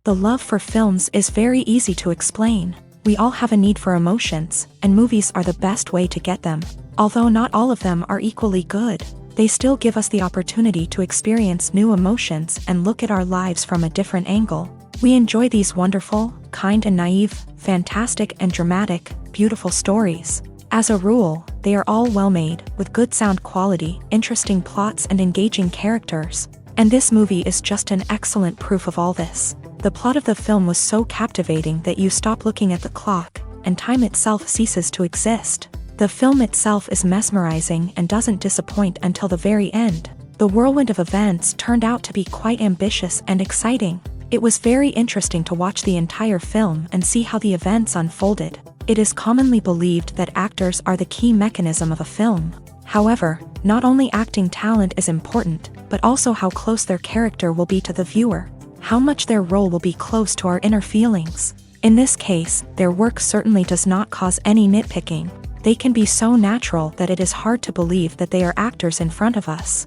The love for films is very easy to explain. We all have a need for emotions, and movies are the best way to get them. Although not all of them are equally good, they still give us the opportunity to experience new emotions and look at our lives from a different angle. We enjoy these wonderful, kind and naive, fantastic and dramatic, beautiful stories. As a rule, they are all well-made, with good sound quality, interesting plots and engaging characters. And this movie is just an excellent proof of all this. The plot of the film was so captivating that you stop looking at the clock, and time itself ceases to exist. The film itself is mesmerizing and doesn't disappoint until the very end. The whirlwind of events turned out to be quite ambitious and exciting. It was very interesting to watch the entire film and see how the events unfolded. It is commonly believed that actors are the key mechanism of a film. However, not only acting talent is important, but also how close their character will be to the viewer, how much their role will be close to our inner feelings. In this case, their work certainly does not cause any nitpicking. They can be so natural that it is hard to believe that they are actors in front of us.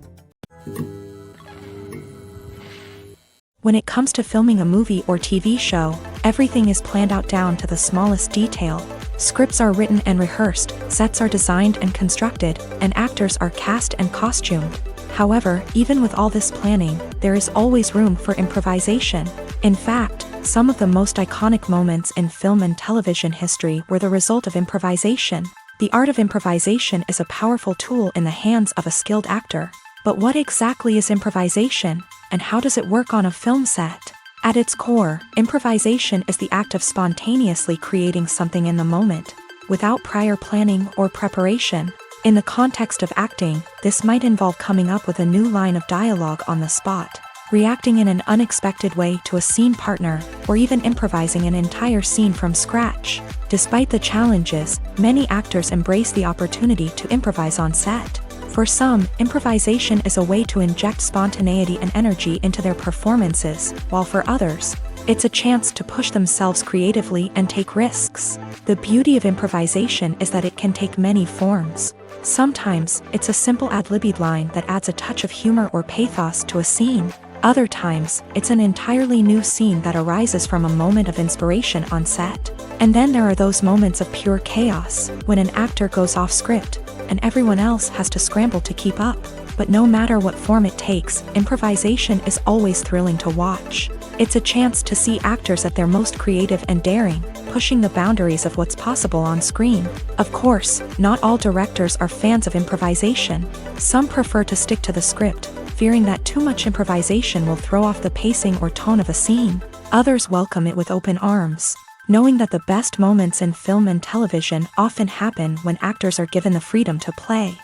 When it comes to filming a movie or TV show, everything is planned out down to the smallest detail. Scripts are written and rehearsed, sets are designed and constructed, and actors are cast and costumed. However, even with all this planning, there is always room for improvisation. In fact, some of the most iconic moments in film and television history were the result of improvisation. The art of improvisation is a powerful tool in the hands of a skilled actor. But what exactly is improvisation, and how does it work on a film set? At its core, improvisation is the act of spontaneously creating something in the moment, without prior planning or preparation. In the context of acting, this might involve coming up with a new line of dialogue on the spot, reacting in an unexpected way to a scene partner, or even improvising an entire scene from scratch. Despite the challenges, many actors embrace the opportunity to improvise on set. For some, improvisation is a way to inject spontaneity and energy into their performances, while for others, it's a chance to push themselves creatively and take risks. The beauty of improvisation is that it can take many forms. Sometimes, it's a simple ad-libbed line that adds a touch of humor or pathos to a scene. Other times, it's an entirely new scene that arises from a moment of inspiration on set. And then there are those moments of pure chaos, when an actor goes off script, and everyone else has to scramble to keep up. But no matter what form it takes, improvisation is always thrilling to watch. It's a chance to see actors at their most creative and daring, pushing the boundaries of what's possible on screen. Of course, not all directors are fans of improvisation. Some prefer to stick to the script, fearing that too much improvisation will throw off the pacing or tone of a scene. Others welcome it with open arms, knowing that the best moments in film and television often happen when actors are given the freedom to play.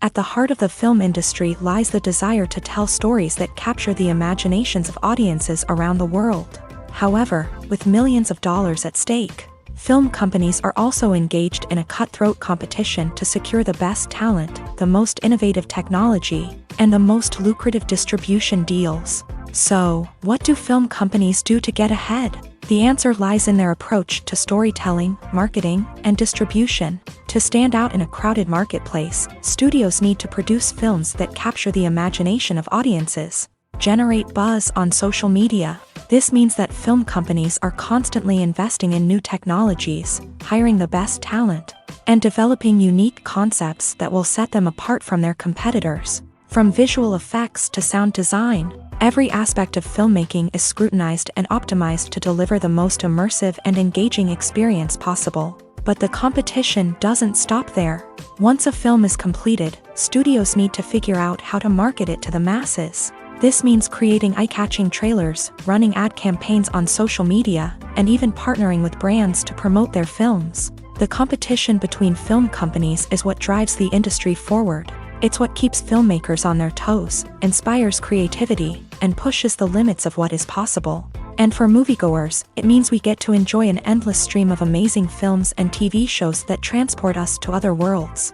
At the heart of the film industry lies the desire to tell stories that capture the imaginations of audiences around the world. However, with millions of dollars at stake, film companies are also engaged in a cutthroat competition to secure the best talent, the most innovative technology, and the most lucrative distribution deals. So, what do film companies do to get ahead? The answer lies in their approach to storytelling, marketing, and distribution. To stand out in a crowded marketplace, studios need to produce films that capture the imagination of audiences, generate buzz on social media. This means that film companies are constantly investing in new technologies, hiring the best talent, and developing unique concepts that will set them apart from their competitors. From visual effects to sound design, every aspect of filmmaking is scrutinized and optimized to deliver the most immersive and engaging experience possible. But the competition doesn't stop there. Once a film is completed, studios need to figure out how to market it to the masses. This means creating eye-catching trailers, running ad campaigns on social media, and even partnering with brands to promote their films. The competition between film companies is what drives the industry forward. It's what keeps filmmakers on their toes, inspires creativity, and pushes the limits of what is possible. And for moviegoers, it means we get to enjoy an endless stream of amazing films and TV shows that transport us to other worlds.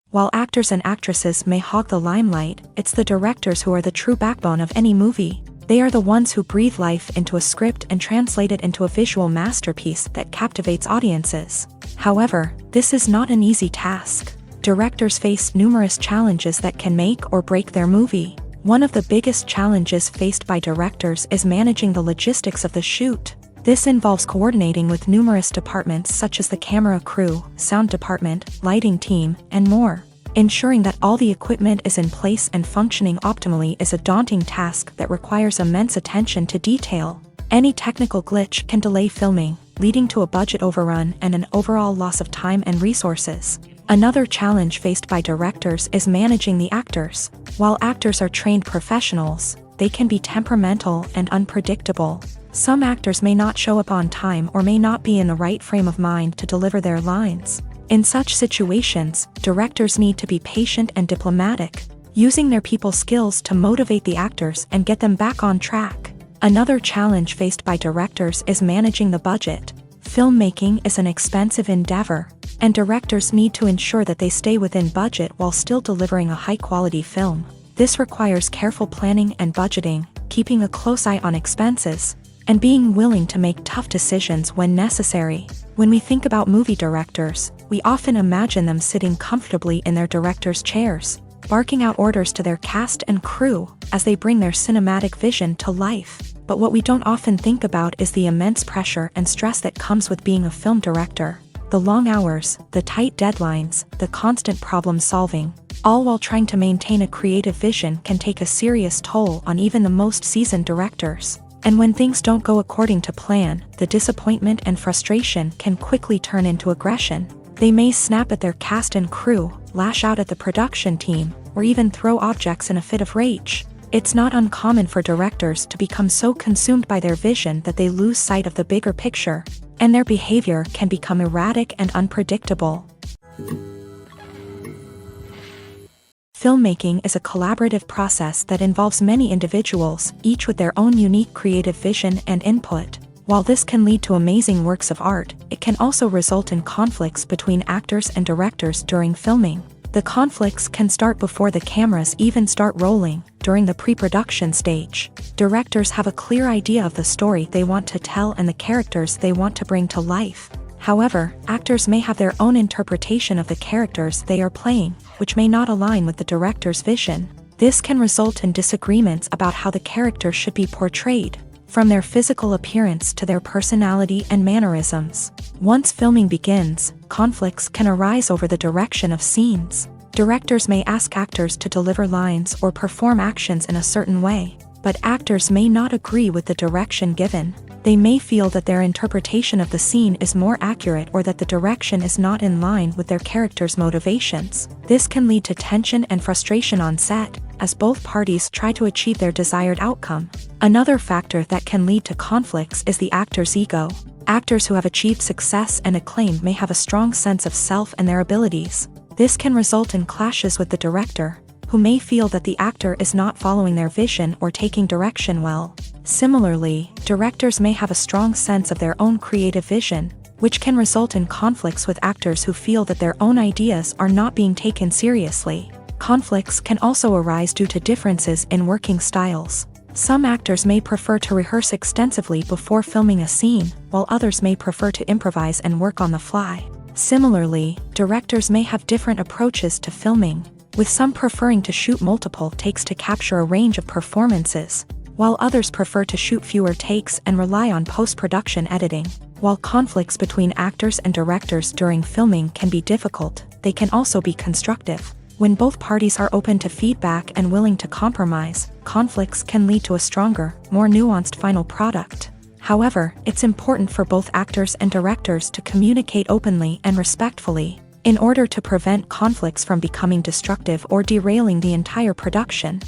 While actors and actresses may hog the limelight, it's the directors who are the true backbone of any movie. They are the ones who breathe life into a script and translate it into a visual masterpiece that captivates audiences. However, this is not an easy task. Directors face numerous challenges that can make or break their movie. One of the biggest challenges faced by directors is managing the logistics of the shoot. This involves coordinating with numerous departments such as the camera crew, sound department, lighting team, and more. Ensuring that all the equipment is in place and functioning optimally is a daunting task that requires immense attention to detail. Any technical glitch can delay filming, leading to a budget overrun and an overall loss of time and resources. Another challenge faced by directors is managing the actors. While actors are trained professionals, they can be temperamental and unpredictable. Some actors may not show up on time or may not be in the right frame of mind to deliver their lines. In such situations, directors need to be patient and diplomatic, using their people skills to motivate the actors and get them back on track. Another challenge faced by directors is managing the budget. Filmmaking is an expensive endeavor, and directors need to ensure that they stay within budget while still delivering a high-quality film. This requires careful planning and budgeting, keeping a close eye on expenses, and being willing to make tough decisions when necessary. When we think about movie directors, we often imagine them sitting comfortably in their director's chairs, barking out orders to their cast and crew as they bring their cinematic vision to life. But what we don't often think about is the immense pressure and stress that comes with being a film director. The long hours, the tight deadlines, the constant problem solving, all while trying to maintain a creative vision can take a serious toll on even the most seasoned directors. And when things don't go according to plan, the disappointment and frustration can quickly turn into aggression. They may snap at their cast and crew, lash out at the production team, or even throw objects in a fit of rage. It's not uncommon for directors to become so consumed by their vision that they lose sight of the bigger picture, and their behavior can become erratic and unpredictable. Filmmaking is a collaborative process that involves many individuals, each with their own unique creative vision and input. While this can lead to amazing works of art, it can also result in conflicts between actors and directors during filming. The conflicts can start before the cameras even start rolling, during the pre-production stage. Directors have a clear idea of the story they want to tell and the characters they want to bring to life. However, actors may have their own interpretation of the characters they are playing, which may not align with the director's vision. This can result in disagreements about how the character should be portrayed, from their physical appearance to their personality and mannerisms. Once filming begins, conflicts can arise over the direction of scenes. Directors may ask actors to deliver lines or perform actions in a certain way, but actors may not agree with the direction given. They may feel that their interpretation of the scene is more accurate or that the direction is not in line with their character's motivations. This can lead to tension and frustration on set, as both parties try to achieve their desired outcome. Another factor that can lead to conflicts is the actor's ego. Actors who have achieved success and acclaim may have a strong sense of self and their abilities. This can result in clashes with the director, who may feel that the actor is not following their vision or taking direction well. Similarly, directors may have a strong sense of their own creative vision, which can result in conflicts with actors who feel that their own ideas are not being taken seriously. Conflicts can also arise due to differences in working styles. Some actors may prefer to rehearse extensively before filming a scene, while others may prefer to improvise and work on the fly. Similarly, directors may have different approaches to filming, with some preferring to shoot multiple takes to capture a range of performances, while others prefer to shoot fewer takes and rely on post-production editing. While conflicts between actors and directors during filming can be difficult, they can also be constructive. When both parties are open to feedback and willing to compromise, conflicts can lead to a stronger, more nuanced final product. However, it's important for both actors and directors to communicate openly and respectfully, in order to prevent conflicts from becoming destructive or derailing the entire production.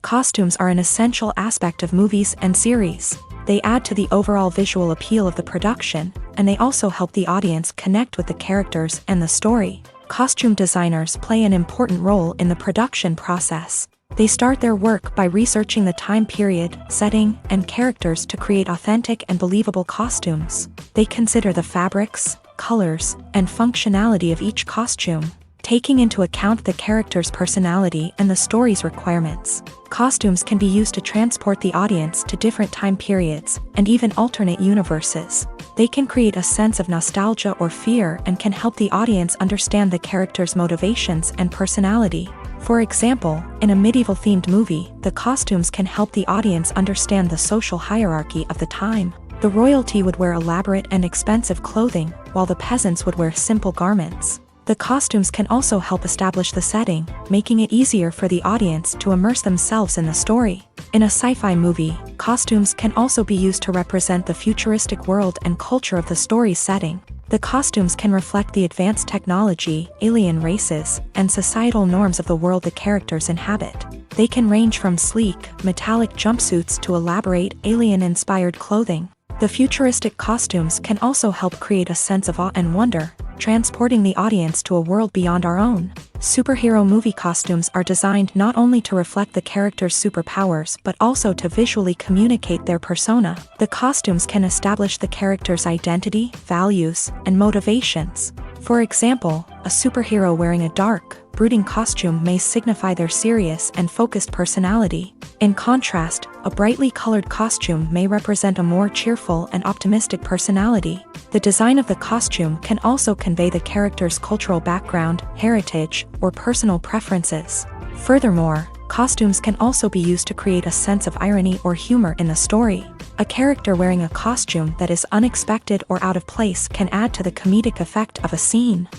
Costumes are an essential aspect of movies and series. They add to the overall visual appeal of the production, and they also help the audience connect with the characters and the story. Costume designers play an important role in the production process. They start their work by researching the time period, setting, and characters to create authentic and believable costumes. They consider the fabrics, colors, and functionality of each costume, taking into account the character's personality and the story's requirements. Costumes can be used to transport the audience to different time periods, and even alternate universes. They can create a sense of nostalgia or fear and can help the audience understand the character's motivations and personality. For example, in a medieval-themed movie, the costumes can help the audience understand the social hierarchy of the time. The royalty would wear elaborate and expensive clothing, while the peasants would wear simple garments. The costumes can also help establish the setting, making it easier for the audience to immerse themselves in the story. In a sci-fi movie, costumes can also be used to represent the futuristic world and culture of the story's setting. The costumes can reflect the advanced technology, alien races, and societal norms of the world the characters inhabit. They can range from sleek, metallic jumpsuits to elaborate, alien-inspired clothing. The futuristic costumes can also help create a sense of awe and wonder, transporting the audience to a world beyond our own. Superhero movie costumes are designed not only to reflect the character's superpowers but also to visually communicate their persona. The costumes can establish the character's identity, values, and motivations. For example, a superhero wearing a dark, brooding costume may signify their serious and focused personality. In contrast, a brightly colored costume may represent a more cheerful and optimistic personality. The design of the costume can also convey the character's cultural background, heritage, or personal preferences. Furthermore, costumes can also be used to create a sense of irony or humor in the story. A character wearing a costume that is unexpected or out of place can add to the comedic effect of a scene.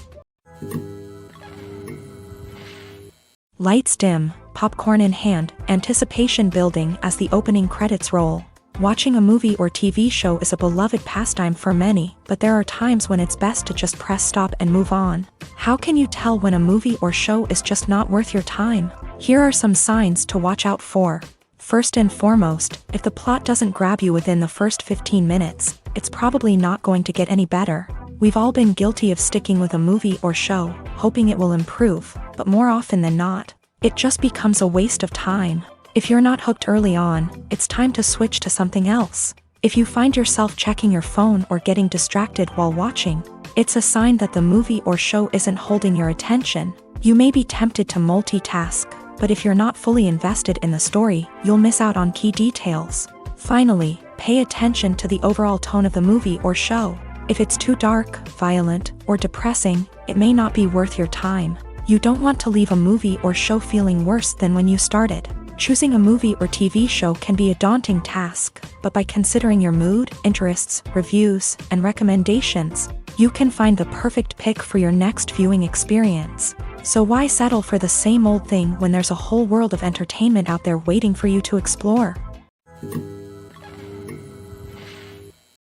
Lights dim, popcorn in hand, anticipation building as the opening credits roll. Watching a movie or TV show is a beloved pastime for many, but there are times when it's best to just press stop and move on. How can you tell when a movie or show is just not worth your time? Here are some signs to watch out for. First and foremost, if the plot doesn't grab you within the first 15 minutes, it's probably not going to get any better. We've all been guilty of sticking with a movie or show, hoping it will improve, but more often than not, it just becomes a waste of time. If you're not hooked early on, it's time to switch to something else. If you find yourself checking your phone or getting distracted while watching, it's a sign that the movie or show isn't holding your attention. You may be tempted to multitask, but if you're not fully invested in the story, you'll miss out on key details. Finally, pay attention to the overall tone of the movie or show. If it's too dark, violent, or depressing, it may not be worth your time. You don't want to leave a movie or show feeling worse than when you started. Choosing a movie or TV show can be a daunting task, but by considering your mood, interests, reviews, and recommendations, you can find the perfect pick for your next viewing experience. So why settle for the same old thing when there's a whole world of entertainment out there waiting for you to explore?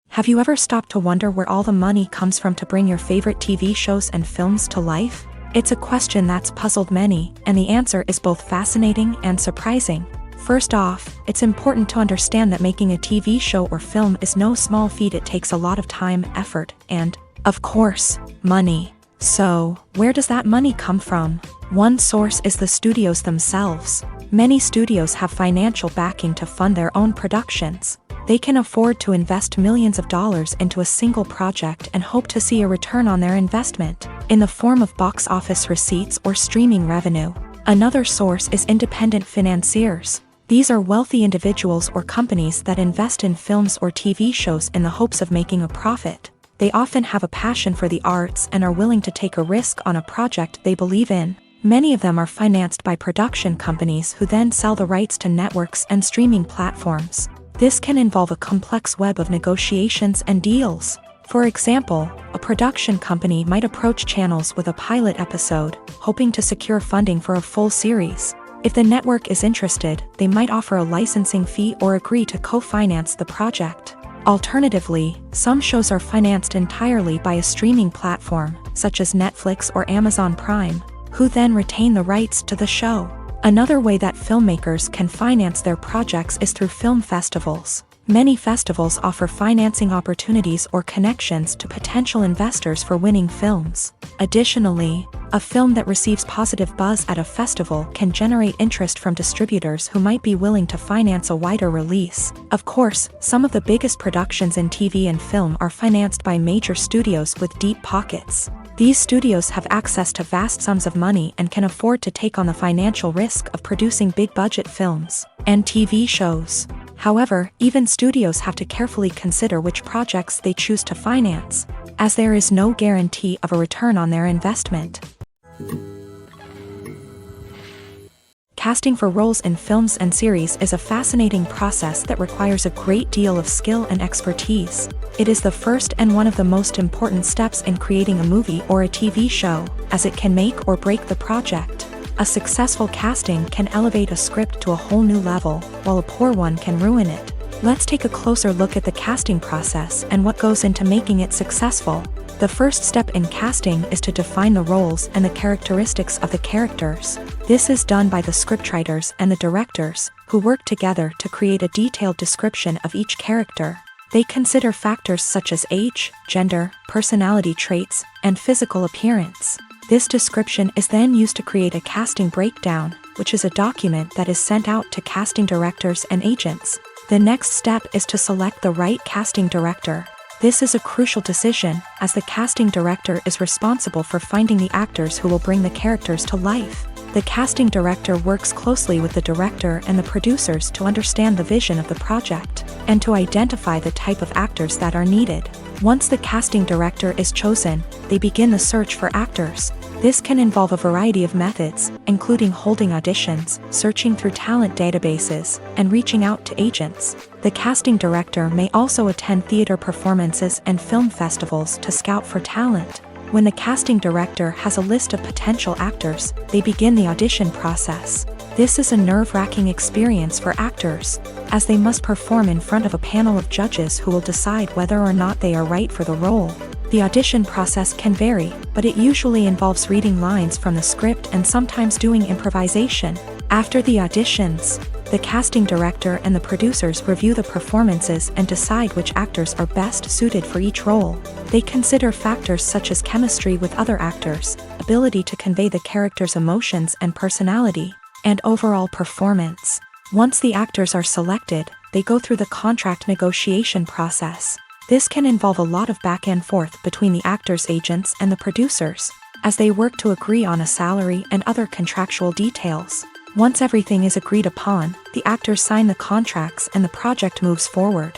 Have you ever stopped to wonder where all the money comes from to bring your favorite TV shows and films to life? It's a question that's puzzled many, and the answer is both fascinating and surprising. First off, it's important to understand that making a TV show or film is no small feat. It takes a lot of time, effort, and, of course, money. So, where does that money come from? One source is the studios themselves. Many studios have financial backing to fund their own productions. They can afford to invest millions of dollars into a single project and hope to see a return on their investment, in the form of box office receipts or streaming revenue. Another source is independent financiers. These are wealthy individuals or companies that invest in films or TV shows in the hopes of making a profit. They often have a passion for the arts and are willing to take a risk on a project they believe in. Many of them are financed by production companies who then sell the rights to networks and streaming platforms. This can involve a complex web of negotiations and deals. For example, a production company might approach channels with a pilot episode, hoping to secure funding for a full series. If the network is interested, they might offer a licensing fee or agree to co-finance the project. Alternatively, some shows are financed entirely by a streaming platform, such as Netflix or Amazon Prime, who then retain the rights to the show. Another way that filmmakers can finance their projects is through film festivals. Many festivals offer financing opportunities or connections to potential investors for winning films. Additionally, a film that receives positive buzz at a festival can generate interest from distributors who might be willing to finance a wider release. Of course, some of the biggest productions in TV and film are financed by major studios with deep pockets. These studios have access to vast sums of money and can afford to take on the financial risk of producing big-budget films and TV shows. However, even studios have to carefully consider which projects they choose to finance, as there is no guarantee of a return on their investment. Casting for roles in films and series is a fascinating process that requires a great deal of skill and expertise. It is the first and one of the most important steps in creating a movie or a TV show, as it can make or break the project. A successful casting can elevate a script to a whole new level, while a poor one can ruin it. Let's take a closer look at the casting process and what goes into making it successful. The first step in casting is to define the roles and the characteristics of the characters. This is done by the scriptwriters and the directors, who work together to create a detailed description of each character. They consider factors such as age, gender, personality traits, and physical appearance. This description is then used to create a casting breakdown, which is a document that is sent out to casting directors and agents. The next step is to select the right casting director. This is a crucial decision, as the casting director is responsible for finding the actors who will bring the characters to life. The casting director works closely with the director and the producers to understand the vision of the project, and to identify the type of actors that are needed. Once the casting director is chosen, they begin the search for actors. This can involve a variety of methods, including holding auditions, searching through talent databases, and reaching out to agents. The casting director may also attend theater performances and film festivals to scout for talent. When the casting director has a list of potential actors, they begin the audition process. This is a nerve-wracking experience for actors, as they must perform in front of a panel of judges who will decide whether or not they are right for the role. The audition process can vary, but it usually involves reading lines from the script and sometimes doing improvisation. After the auditions, the casting director and the producers review the performances and decide which actors are best suited for each role. They consider factors such as chemistry with other actors, ability to convey the character's emotions and personality, and overall performance. Once the actors are selected, they go through the contract negotiation process. This can involve a lot of back and forth between the actors' agents and the producers, as they work to agree on a salary and other contractual details. Once everything is agreed upon, the actors sign the contracts and the project moves forward.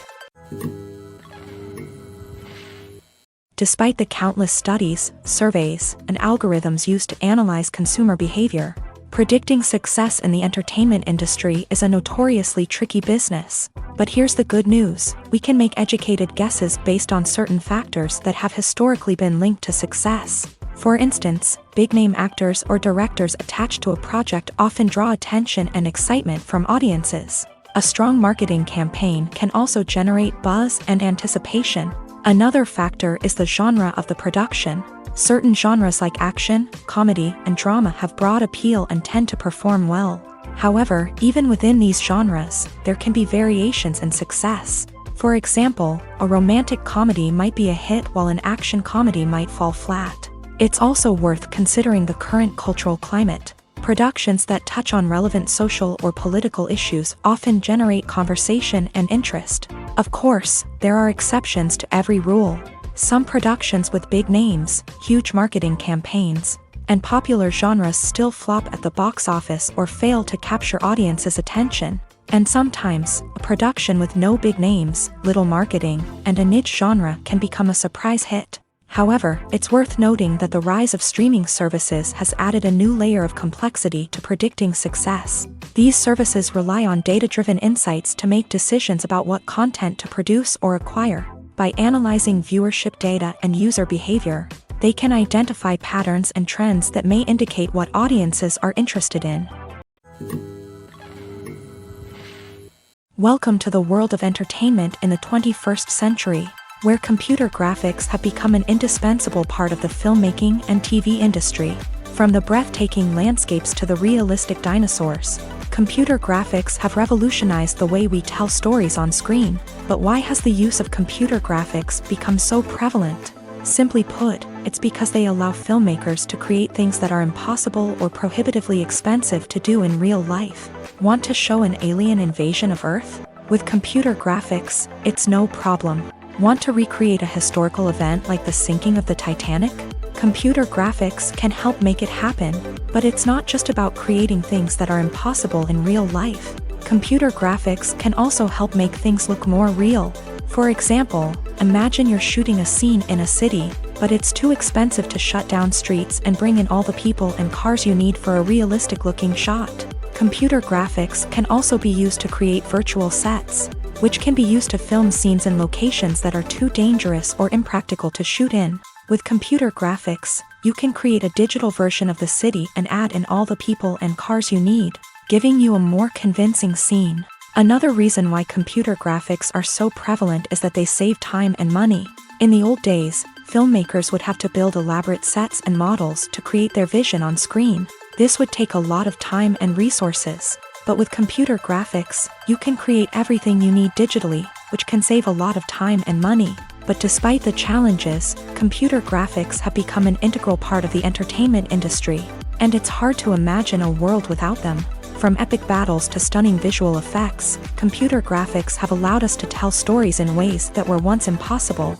Despite the countless studies, surveys, and algorithms used to analyze consumer behavior, predicting success in the entertainment industry is a notoriously tricky business. But here's the good news: we can make educated guesses based on certain factors that have historically been linked to success. For instance, big-name actors or directors attached to a project often draw attention and excitement from audiences. A strong marketing campaign can also generate buzz and anticipation. Another factor is the genre of the production. Certain genres like action, comedy, and drama have broad appeal and tend to perform well. However, even within these genres, there can be variations in success. For example, a romantic comedy might be a hit while an action comedy might fall flat. It's also worth considering the current cultural climate. Productions that touch on relevant social or political issues often generate conversation and interest. Of course, there are exceptions to every rule. Some productions with big names, huge marketing campaigns, and popular genres still flop at the box office or fail to capture audiences' attention. And sometimes, a production with no big names, little marketing, and a niche genre can become a surprise hit. However, it's worth noting that the rise of streaming services has added a new layer of complexity to predicting success. These services rely on data-driven insights to make decisions about what content to produce or acquire. By analyzing viewership data and user behavior, they can identify patterns and trends that may indicate what audiences are interested in. Welcome to the world of entertainment in the 21st century, where computer graphics have become an indispensable part of the filmmaking and TV industry. From the breathtaking landscapes to the realistic dinosaurs, computer graphics have revolutionized the way we tell stories on screen. But why has the use of computer graphics become so prevalent? Simply put, it's because they allow filmmakers to create things that are impossible or prohibitively expensive to do in real life. Want to show an alien invasion of Earth? With computer graphics, it's no problem. Want to recreate a historical event like the sinking of the Titanic? Computer graphics can help make it happen, but it's not just about creating things that are impossible in real life. Computer graphics can also help make things look more real. For example, imagine you're shooting a scene in a city, but it's too expensive to shut down streets and bring in all the people and cars you need for a realistic-looking shot. Computer graphics can also be used to create virtual sets, which can be used to film scenes in locations that are too dangerous or impractical to shoot in. With computer graphics, you can create a digital version of the city and add in all the people and cars you need, giving you a more convincing scene. Another reason why computer graphics are so prevalent is that they save time and money. In the old days, filmmakers would have to build elaborate sets and models to create their vision on screen. This would take a lot of time and resources. But with computer graphics, you can create everything you need digitally, which can save a lot of time and money. But despite the challenges, computer graphics have become an integral part of the entertainment industry, and it's hard to imagine a world without them. From epic battles to stunning visual effects, computer graphics have allowed us to tell stories in ways that were once impossible.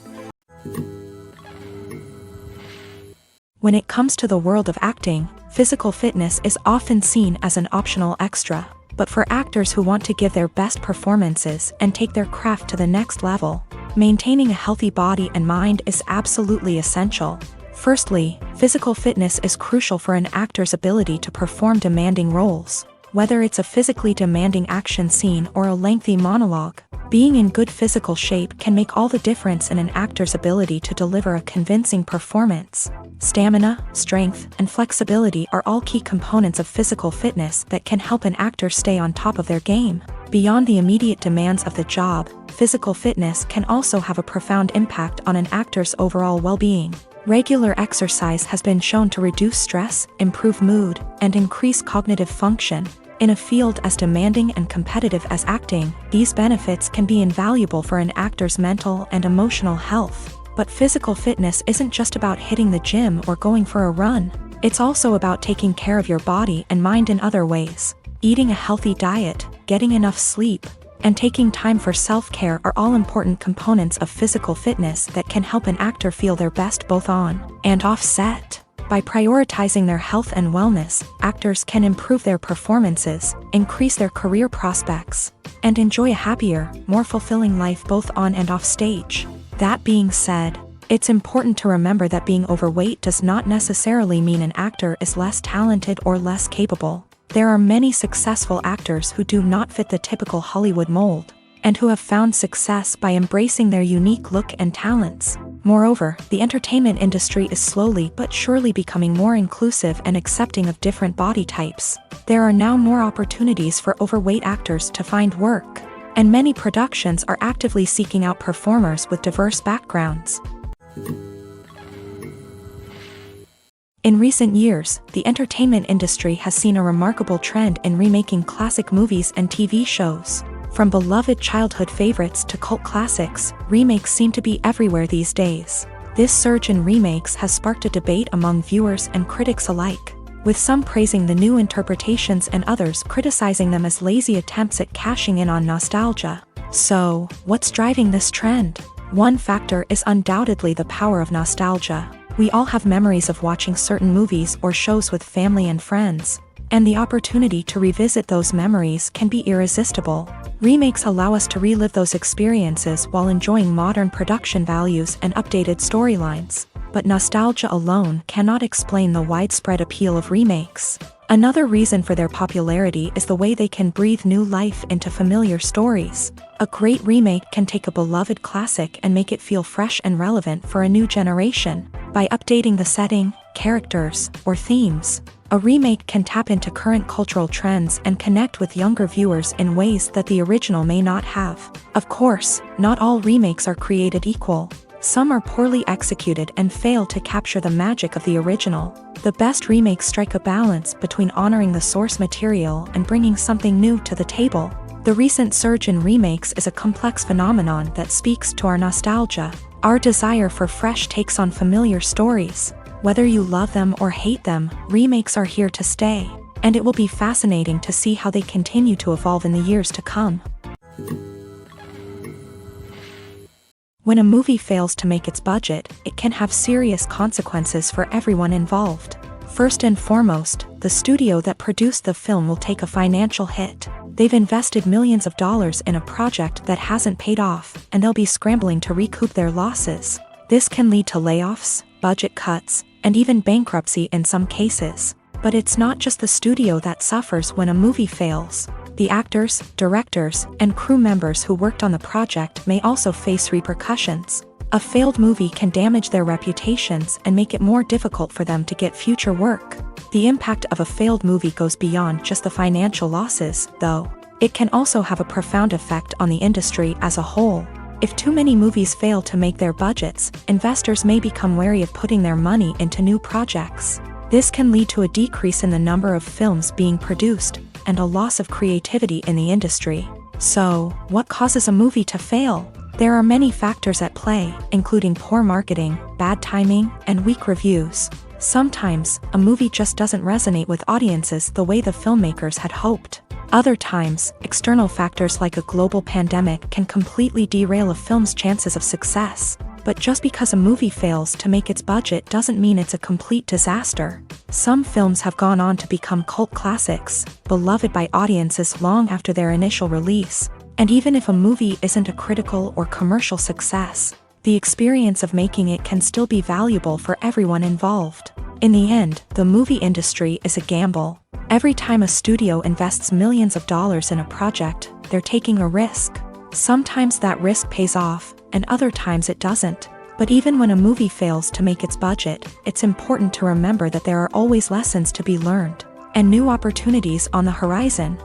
When it comes to the world of acting, physical fitness is often seen as an optional extra. But for actors who want to give their best performances and take their craft to the next level, maintaining a healthy body and mind is absolutely essential. Firstly, physical fitness is crucial for an actor's ability to perform demanding roles. Whether it's a physically demanding action scene or a lengthy monologue, being in good physical shape can make all the difference in an actor's ability to deliver a convincing performance. Stamina, strength, and flexibility are all key components of physical fitness that can help an actor stay on top of their game. Beyond the immediate demands of the job, physical fitness can also have a profound impact on an actor's overall well-being. Regular exercise has been shown to reduce stress, improve mood, and increase cognitive function. In a field as demanding and competitive as acting, these benefits can be invaluable for an actor's mental and emotional health. But physical fitness isn't just about hitting the gym or going for a run. It's also about taking care of your body and mind in other ways. Eating a healthy diet, getting enough sleep, and taking time for self-care are all important components of physical fitness that can help an actor feel their best both on and off set. By prioritizing their health and wellness, actors can improve their performances, increase their career prospects, and enjoy a happier, more fulfilling life both on and off stage. That being said, it's important to remember that being overweight does not necessarily mean an actor is less talented or less capable. There are many successful actors who do not fit the typical Hollywood mold, and who have found success by embracing their unique look and talents. Moreover, the entertainment industry is slowly but surely becoming more inclusive and accepting of different body types. There are now more opportunities for overweight actors to find work, and many productions are actively seeking out performers with diverse backgrounds. In recent years, the entertainment industry has seen a remarkable trend in remaking classic movies and TV shows. From beloved childhood favorites to cult classics, remakes seem to be everywhere these days. This surge in remakes has sparked a debate among viewers and critics alike, with some praising the new interpretations and others criticizing them as lazy attempts at cashing in on nostalgia. So, what's driving this trend? One factor is undoubtedly the power of nostalgia. We all have memories of watching certain movies or shows with family and friends, and the opportunity to revisit those memories can be irresistible. Remakes allow us to relive those experiences while enjoying modern production values and updated storylines. But nostalgia alone cannot explain the widespread appeal of remakes. Another reason for their popularity is the way they can breathe new life into familiar stories. A great remake can take a beloved classic and make it feel fresh and relevant for a new generation. By updating the setting, characters, or themes, a remake can tap into current cultural trends and connect with younger viewers in ways that the original may not have. Of course, not all remakes are created equal. Some are poorly executed and fail to capture the magic of the original. The best remakes strike a balance between honoring the source material and bringing something new to the table. The recent surge in remakes is a complex phenomenon that speaks to our nostalgia, our desire for fresh takes on familiar stories. Whether you love them or hate them, remakes are here to stay, and it will be fascinating to see how they continue to evolve in the years to come. When a movie fails to make its budget, it can have serious consequences for everyone involved. First and foremost, the studio that produced the film will take a financial hit. They've invested millions of dollars in a project that hasn't paid off, and they'll be scrambling to recoup their losses. This can lead to layoffs, budget cuts, and even bankruptcy in some cases. But it's not just the studio that suffers when a movie fails. The actors, directors, and crew members who worked on the project may also face repercussions. A failed movie can damage their reputations and make it more difficult for them to get future work. The impact of a failed movie goes beyond just the financial losses, though. It can also have a profound effect on the industry as a whole. If too many movies fail to make their budgets, investors may become wary of putting their money into new projects. This can lead to a decrease in the number of films being produced, and a loss of creativity in the industry. So, what causes a movie to fail? There are many factors at play, including poor marketing, bad timing, and weak reviews. Sometimes, a movie just doesn't resonate with audiences the way the filmmakers had hoped. Other times, external factors like a global pandemic can completely derail a film's chances of success. But just because a movie fails to make its budget doesn't mean it's a complete disaster. Some films have gone on to become cult classics, beloved by audiences long after their initial release. And even if a movie isn't a critical or commercial success, the experience of making it can still be valuable for everyone involved. In the end, the movie industry is a gamble. Every time a studio invests millions of dollars in a project, they're taking a risk. Sometimes that risk pays off, and other times it doesn't. But even when a movie fails to make its budget, it's important to remember that there are always lessons to be learned, and new opportunities on the horizon.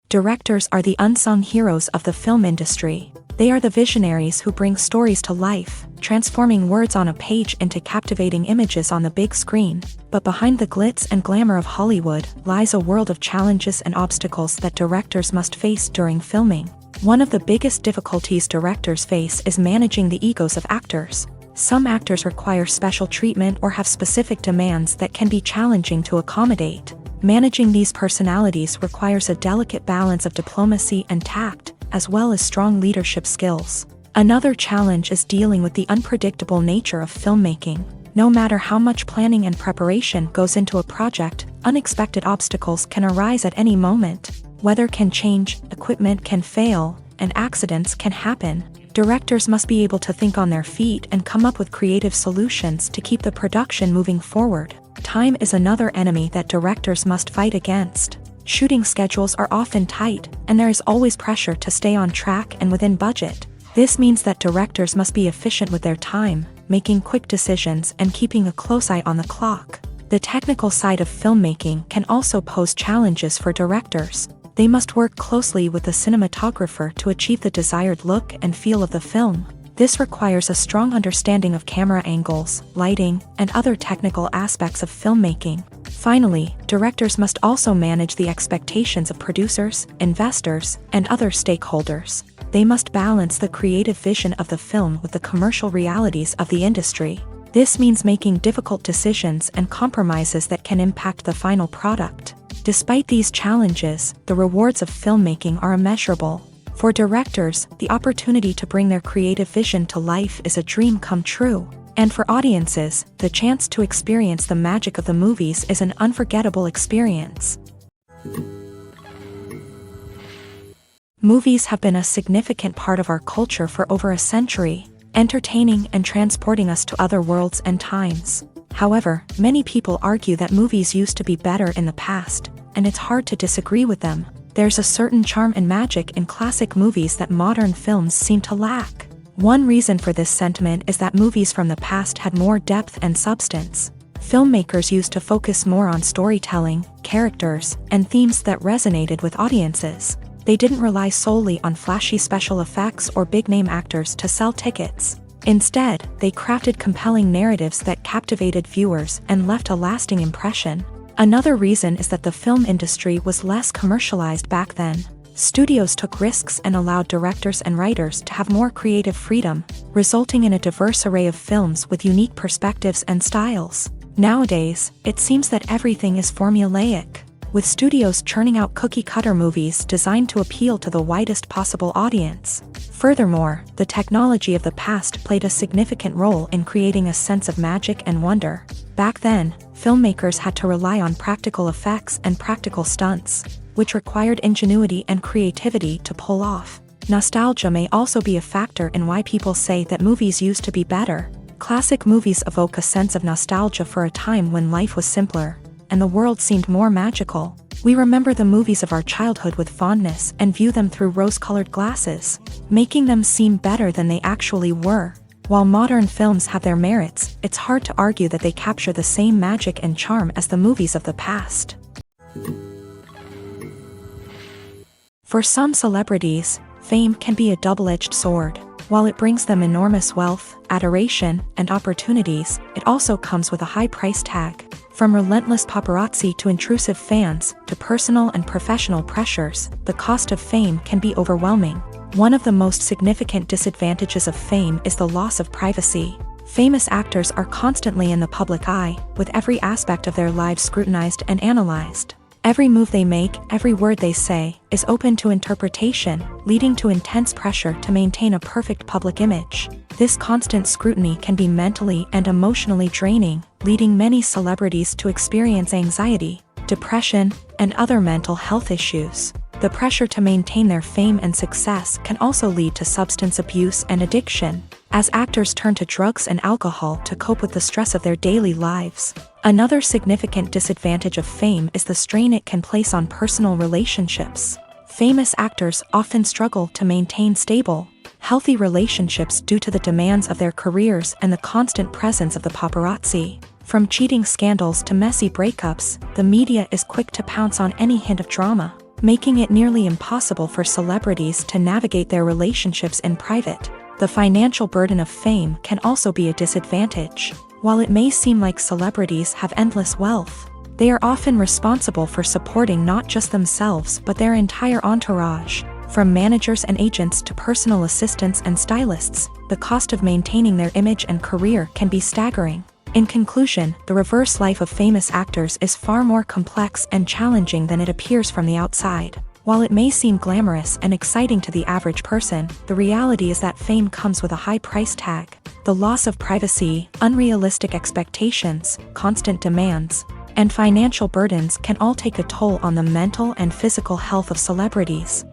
Directors are the unsung heroes of the film industry. They are the visionaries who bring stories to life, transforming words on a page into captivating images on the big screen. But behind the glitz and glamour of Hollywood lies a world of challenges and obstacles that directors must face during filming. One of the biggest difficulties directors face is managing the egos of actors. Some actors require special treatment or have specific demands that can be challenging to accommodate. Managing these personalities requires a delicate balance of diplomacy and tact, as well as strong leadership skills. Another challenge is dealing with the unpredictable nature of filmmaking. No matter how much planning and preparation goes into a project, unexpected obstacles can arise at any moment. Weather can change, equipment can fail, and accidents can happen. Directors must be able to think on their feet and come up with creative solutions to keep the production moving forward. Time is another enemy that directors must fight against. Shooting schedules are often tight, and there is always pressure to stay on track and within budget. This means that directors must be efficient with their time, making quick decisions and keeping a close eye on the clock. The technical side of filmmaking can also pose challenges for directors. They must work closely with the cinematographer to achieve the desired look and feel of the film. This requires a strong understanding of camera angles, lighting, and other technical aspects of filmmaking. Finally, directors must also manage the expectations of producers, investors, and other stakeholders. They must balance the creative vision of the film with the commercial realities of the industry. This means making difficult decisions and compromises that can impact the final product. Despite these challenges, the rewards of filmmaking are immeasurable. For directors, the opportunity to bring their creative vision to life is a dream come true. And for audiences, the chance to experience the magic of the movies is an unforgettable experience. Movies have been a significant part of our culture for over a century, entertaining and transporting us to other worlds and times. However, many people argue that movies used to be better in the past, and it's hard to disagree with them. There's a certain charm and magic in classic movies that modern films seem to lack. One reason for this sentiment is that movies from the past had more depth and substance. Filmmakers used to focus more on storytelling, characters, and themes that resonated with audiences. They didn't rely solely on flashy special effects or big-name actors to sell tickets. Instead, they crafted compelling narratives that captivated viewers and left a lasting impression. Another reason is that the film industry was less commercialized back then. Studios took risks and allowed directors and writers to have more creative freedom, resulting in a diverse array of films with unique perspectives and styles. Nowadays, it seems that everything is formulaic. with studios churning out cookie-cutter movies designed to appeal to the widest possible audience. Furthermore, the technology of the past played a significant role in creating a sense of magic and wonder. Back then, filmmakers had to rely on practical effects and practical stunts, which required ingenuity and creativity to pull off. Nostalgia may also be a factor in why people say that movies used to be better. Classic movies evoke a sense of nostalgia for a time when life was simpler, and the world seemed more magical. We remember the movies of our childhood with fondness and view them through rose-colored glasses, making them seem better than they actually were. While modern films have their merits, it's hard to argue that they capture the same magic and charm as the movies of the past. For some celebrities, fame can be a double-edged sword. While it brings them enormous wealth, adoration, and opportunities, it also comes with a high price tag. From relentless paparazzi to intrusive fans, to personal and professional pressures, the cost of fame can be overwhelming. One of the most significant disadvantages of fame is the loss of privacy. Famous actors are constantly in the public eye, with every aspect of their lives scrutinized and analyzed. Every move they make, every word they say, is open to interpretation, leading to intense pressure to maintain a perfect public image. This constant scrutiny can be mentally and emotionally draining, leading many celebrities to experience anxiety, depression, and other mental health issues. The pressure to maintain their fame and success can also lead to substance abuse and addiction, as actors turn to drugs and alcohol to cope with the stress of their daily lives. Another significant disadvantage of fame is the strain it can place on personal relationships. Famous actors often struggle to maintain stable, healthy relationships due to the demands of their careers and the constant presence of the paparazzi. From cheating scandals to messy breakups, the media is quick to pounce on any hint of drama, making it nearly impossible for celebrities to navigate their relationships in private. The financial burden of fame can also be a disadvantage. While it may seem like celebrities have endless wealth, they are often responsible for supporting not just themselves but their entire entourage. From managers and agents to personal assistants and stylists, the cost of maintaining their image and career can be staggering. In conclusion, the reverse life of famous actors is far more complex and challenging than it appears from the outside. While it may seem glamorous and exciting to the average person, the reality is that fame comes with a high price tag. The loss of privacy, unrealistic expectations, constant demands, and financial burdens can all take a toll on the mental and physical health of celebrities.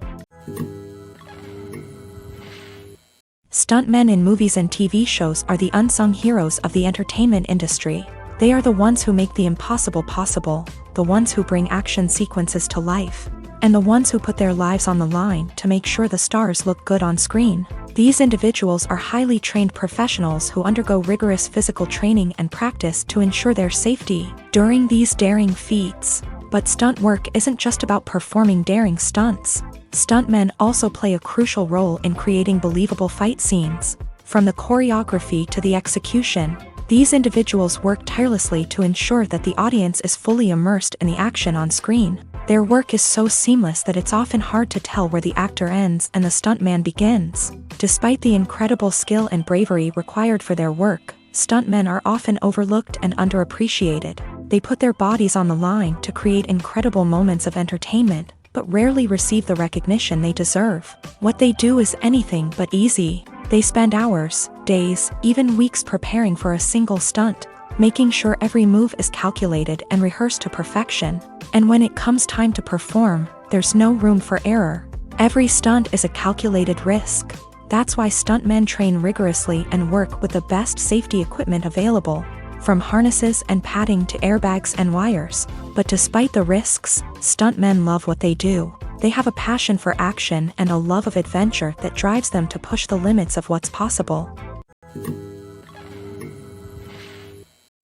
Stuntmen in movies and TV shows are the unsung heroes of the entertainment industry. They are the ones who make the impossible possible, the ones who bring action sequences to life, and the ones who put their lives on the line to make sure the stars look good on screen. These individuals are highly trained professionals who undergo rigorous physical training and practice to ensure their safety during these daring feats. But stunt work isn't just about performing daring stunts. Stuntmen also play a crucial role in creating believable fight scenes. From the choreography to the execution, these individuals work tirelessly to ensure that the audience is fully immersed in the action on screen. Their work is so seamless that it's often hard to tell where the actor ends and the stuntman begins. Despite the incredible skill and bravery required for their work, stuntmen are often overlooked and underappreciated. They put their bodies on the line to create incredible moments of entertainment, but rarely receive the recognition they deserve. What they do is anything but easy. They spend hours, days, even weeks preparing for a single stunt, making sure every move is calculated and rehearsed to perfection. And when it comes time to perform, there's no room for error. Every stunt is a calculated risk. That's why stuntmen train rigorously and work with the best safety equipment available, from harnesses and padding to airbags and wires. But despite the risks, stuntmen love what they do. They have a passion for action and a love of adventure that drives them to push the limits of what's possible.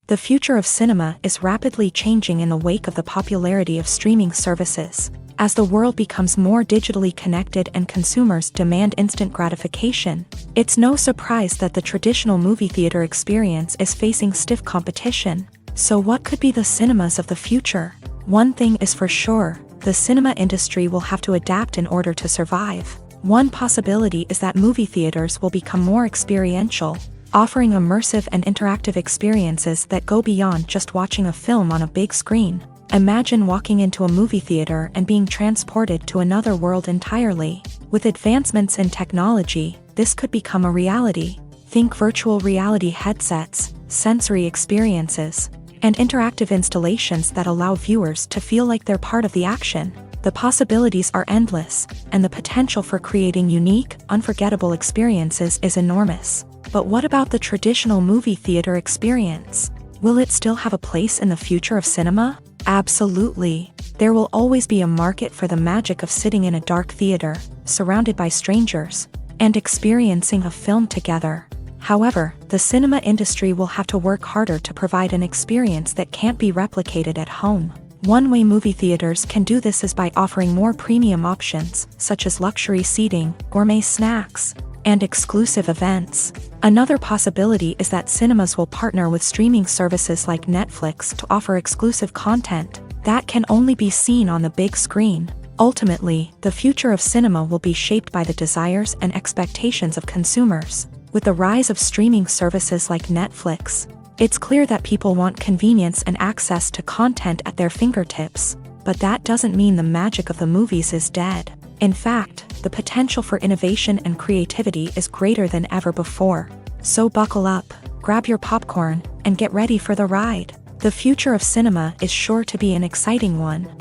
The future of cinema is rapidly changing in the wake of the popularity of streaming services. As the world becomes more digitally connected and consumers demand instant gratification, it's no surprise that the traditional movie theater experience is facing stiff competition. So what could be the cinemas of the future? One thing is for sure, the cinema industry will have to adapt in order to survive. One possibility is that movie theaters will become more experiential, offering immersive and interactive experiences that go beyond just watching a film on a big screen. Imagine walking into a movie theater and being transported to another world entirely. With advancements in technology, this could become a reality. Think virtual reality headsets, sensory experiences, and interactive installations that allow viewers to feel like they're part of the action. The possibilities are endless, and the potential for creating unique, unforgettable experiences is enormous. But what about the traditional movie theater experience? Will it still have a place in the future of cinema? Absolutely. There will always be a market for the magic of sitting in a dark theater, surrounded by strangers, and experiencing a film together. However, the cinema industry will have to work harder to provide an experience that can't be replicated at home. One way movie theaters can do this is by offering more premium options, such as luxury seating, gourmet snacks, and exclusive events. Another possibility is that cinemas will partner with streaming services like Netflix to offer exclusive content that can only be seen on the big screen. Ultimately, the future of cinema will be shaped by the desires and expectations of consumers. With the rise of streaming services like Netflix, it's clear that people want convenience and access to content at their fingertips. But that doesn't mean the magic of the movies is dead. In fact, the potential for innovation and creativity is greater than ever before. So buckle up, grab your popcorn, and get ready for the ride. The future of cinema is sure to be an exciting one.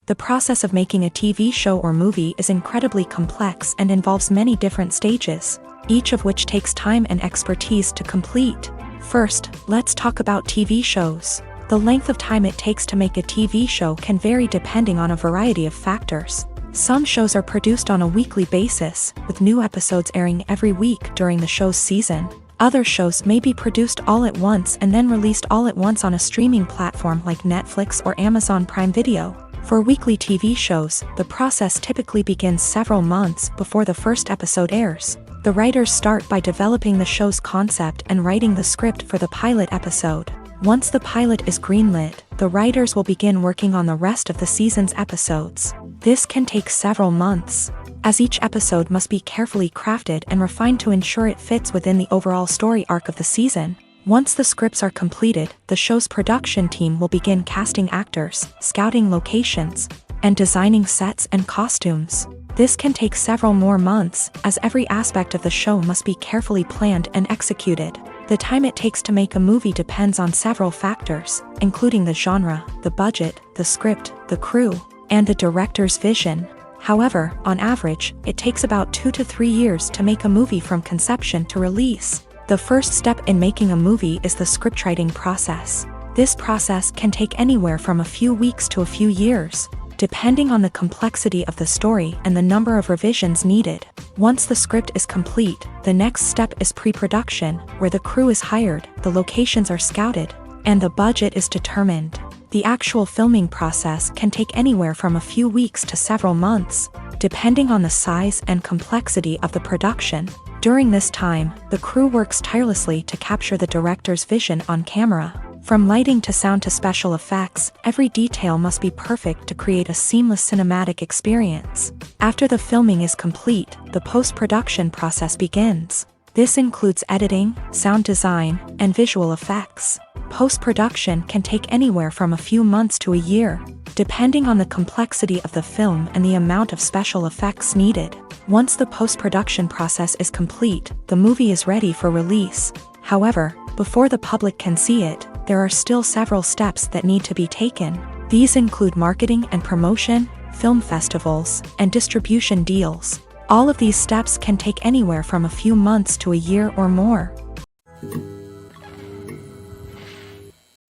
The process of making a TV show or movie is incredibly complex and involves many different stages, each of which takes time and expertise to complete. First, let's talk about TV shows. The length of time it takes to make a TV show can vary depending on a variety of factors. Some shows are produced on a weekly basis, with new episodes airing every week during the show's season. Other shows may be produced all at once and then released all at once on a streaming platform like Netflix or Amazon Prime Video. For weekly TV shows, the process typically begins several months before the first episode airs. The writers start by developing the show's concept and writing the script for the pilot episode. Once the pilot is greenlit, the writers will begin working on the rest of the season's episodes. This can take several months, as each episode must be carefully crafted and refined to ensure it fits within the overall story arc of the season. Once the scripts are completed, the show's production team will begin casting actors, scouting locations, and designing sets and costumes. This can take several more months, as every aspect of the show must be carefully planned and executed. The time it takes to make a movie depends on several factors, including the genre, the budget, the script, the crew, and the director's vision. However, on average, it takes about 2 to 3 years to make a movie from conception to release. The first step in making a movie is the scriptwriting process. This process can take anywhere from a few weeks to a few years, depending on the complexity of the story and the number of revisions needed. Once the script is complete, the next step is pre-production, where the crew is hired, the locations are scouted, and the budget is determined. The actual filming process can take anywhere from a few weeks to several months, depending on the size and complexity of the production. During this time, the crew works tirelessly to capture the director's vision on camera. From lighting to sound to special effects, every detail must be perfect to create a seamless cinematic experience. After the filming is complete, the post-production process begins. This includes editing, sound design, and visual effects. Post-production can take anywhere from a few months to a year, depending on the complexity of the film and the amount of special effects needed. Once the post-production process is complete, the movie is ready for release. However, before the public can see it, there are still several steps that need to be taken. These include marketing and promotion, film festivals, and distribution deals. All of these steps can take anywhere from a few months to a year or more.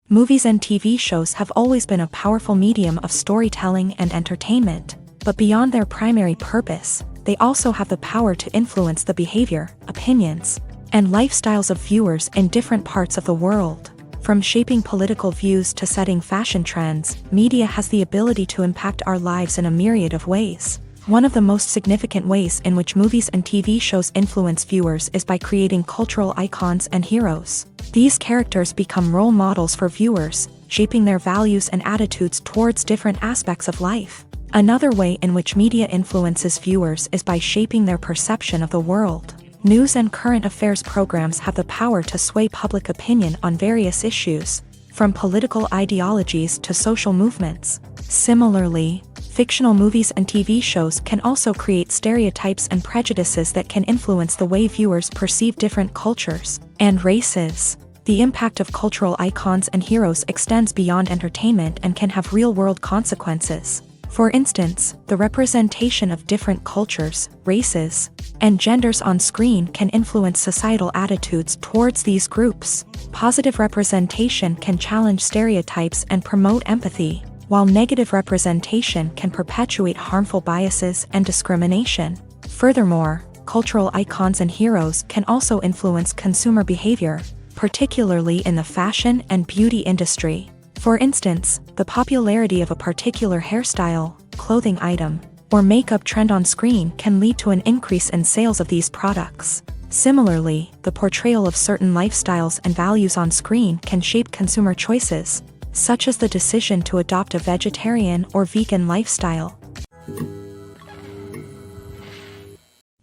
Movies and TV shows have always been a powerful medium of storytelling and entertainment, but beyond their primary purpose, they also have the power to influence the behavior, opinions, and lifestyles of viewers in different parts of the world. From shaping political views to setting fashion trends, media has the ability to impact our lives in a myriad of ways. One of the most significant ways in which movies and TV shows influence viewers is by creating cultural icons and heroes. These characters become role models for viewers, shaping their values and attitudes towards different aspects of life. Another way in which media influences viewers is by shaping their perception of the world. News and current affairs programs have the power to sway public opinion on various issues, from political ideologies to social movements. Similarly, fictional movies and TV shows can also create stereotypes and prejudices that can influence the way viewers perceive different cultures and races. The impact of cultural icons and heroes extends beyond entertainment and can have real-world consequences. For instance, the representation of different cultures, races, and genders on screen can influence societal attitudes towards these groups. Positive representation can challenge stereotypes and promote empathy, while negative representation can perpetuate harmful biases and discrimination. Furthermore, cultural icons and heroes can also influence consumer behavior, particularly in the fashion and beauty industry. For instance, the popularity of a particular hairstyle, clothing item, or makeup trend on screen can lead to an increase in sales of these products. Similarly, the portrayal of certain lifestyles and values on screen can shape consumer choices, such as the decision to adopt a vegetarian or vegan lifestyle.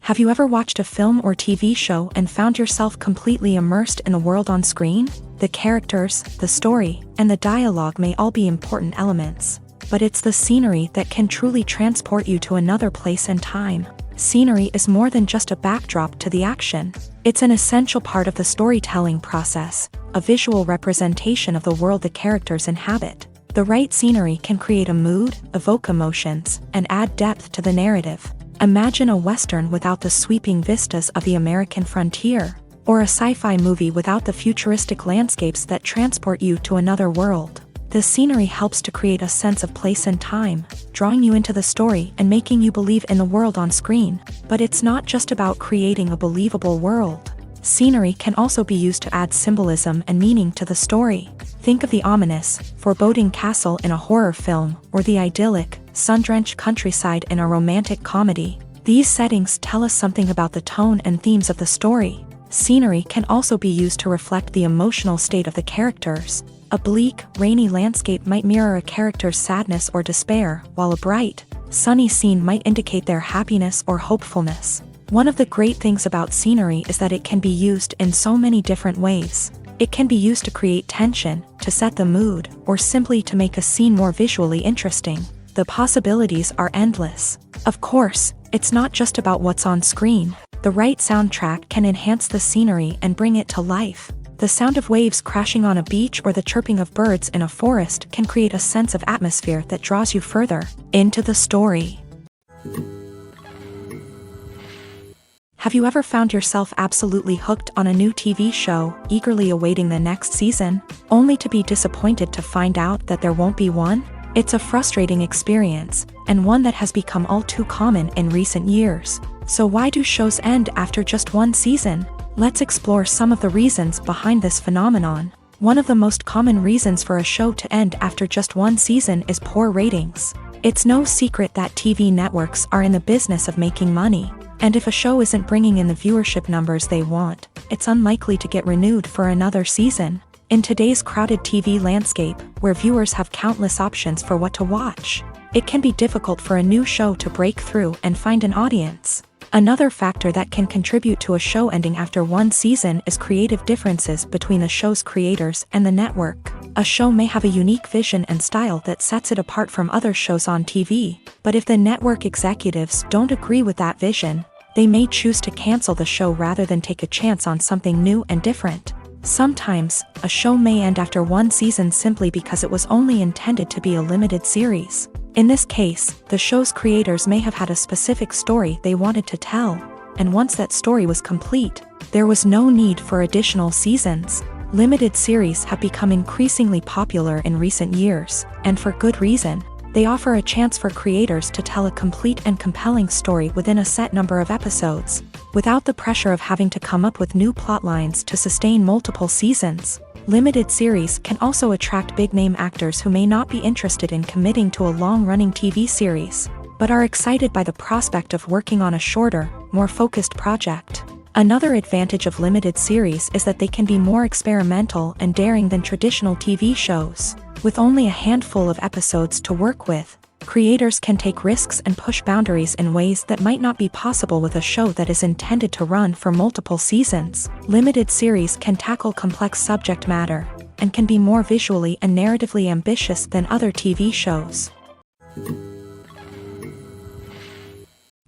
Have you ever watched a film or TV show and found yourself completely immersed in the world on screen? The characters, the story, and the dialogue may all be important elements, but it's the scenery that can truly transport you to another place and time. Scenery is more than just a backdrop to the action. It's an essential part of the storytelling process, a visual representation of the world the characters inhabit. The right scenery can create a mood, evoke emotions, and add depth to the narrative. Imagine a Western without the sweeping vistas of the American frontier, or a sci-fi movie without the futuristic landscapes that transport you to another world. The scenery helps to create a sense of place and time, drawing you into the story and making you believe in the world on screen. But it's not just about creating a believable world. Scenery can also be used to add symbolism and meaning to the story. Think of the ominous, foreboding castle in a horror film, or the idyllic, sun-drenched countryside in a romantic comedy. These settings tell us something about the tone and themes of the story. Scenery can also be used to reflect the emotional state of the characters. A bleak, rainy landscape might mirror a character's sadness or despair, while a bright, sunny scene might indicate their happiness or hopefulness. One of the great things about scenery is that it can be used in so many different ways. It can be used to create tension, to set the mood, or simply to make a scene more visually interesting. The possibilities are endless. Of course, it's not just about what's on screen. The right soundtrack can enhance the scenery and bring it to life. The sound of waves crashing on a beach or the chirping of birds in a forest can create a sense of atmosphere that draws you further into the story. Have you ever found yourself absolutely hooked on a new TV show, eagerly awaiting the next season, only to be disappointed to find out that there won't be one? It's a frustrating experience, and one that has become all too common in recent years. So why do shows end after just one season? Let's explore some of the reasons behind this phenomenon. One of the most common reasons for a show to end after just one season is poor ratings. It's no secret that TV networks are in the business of making money. And if a show isn't bringing in the viewership numbers they want, it's unlikely to get renewed for another season. In today's crowded TV landscape, where viewers have countless options for what to watch, it can be difficult for a new show to break through and find an audience. Another factor that can contribute to a show ending after one season is creative differences between the show's creators and the network. A show may have a unique vision and style that sets it apart from other shows on TV, but if the network executives don't agree with that vision, they may choose to cancel the show rather than take a chance on something new and different. Sometimes, a show may end after one season simply because it was only intended to be a limited series. In this case, the show's creators may have had a specific story they wanted to tell, and once that story was complete, there was no need for additional seasons. Limited series have become increasingly popular in recent years, and for good reason. They offer a chance for creators to tell a complete and compelling story within a set number of episodes, without the pressure of having to come up with new plotlines to sustain multiple seasons. Limited series can also attract big-name actors who may not be interested in committing to a long-running TV series, but are excited by the prospect of working on a shorter, more focused project. Another advantage of limited series is that they can be more experimental and daring than traditional TV shows. With only a handful of episodes to work with, creators can take risks and push boundaries in ways that might not be possible with a show that is intended to run for multiple seasons. Limited series can tackle complex subject matter, and can be more visually and narratively ambitious than other TV shows.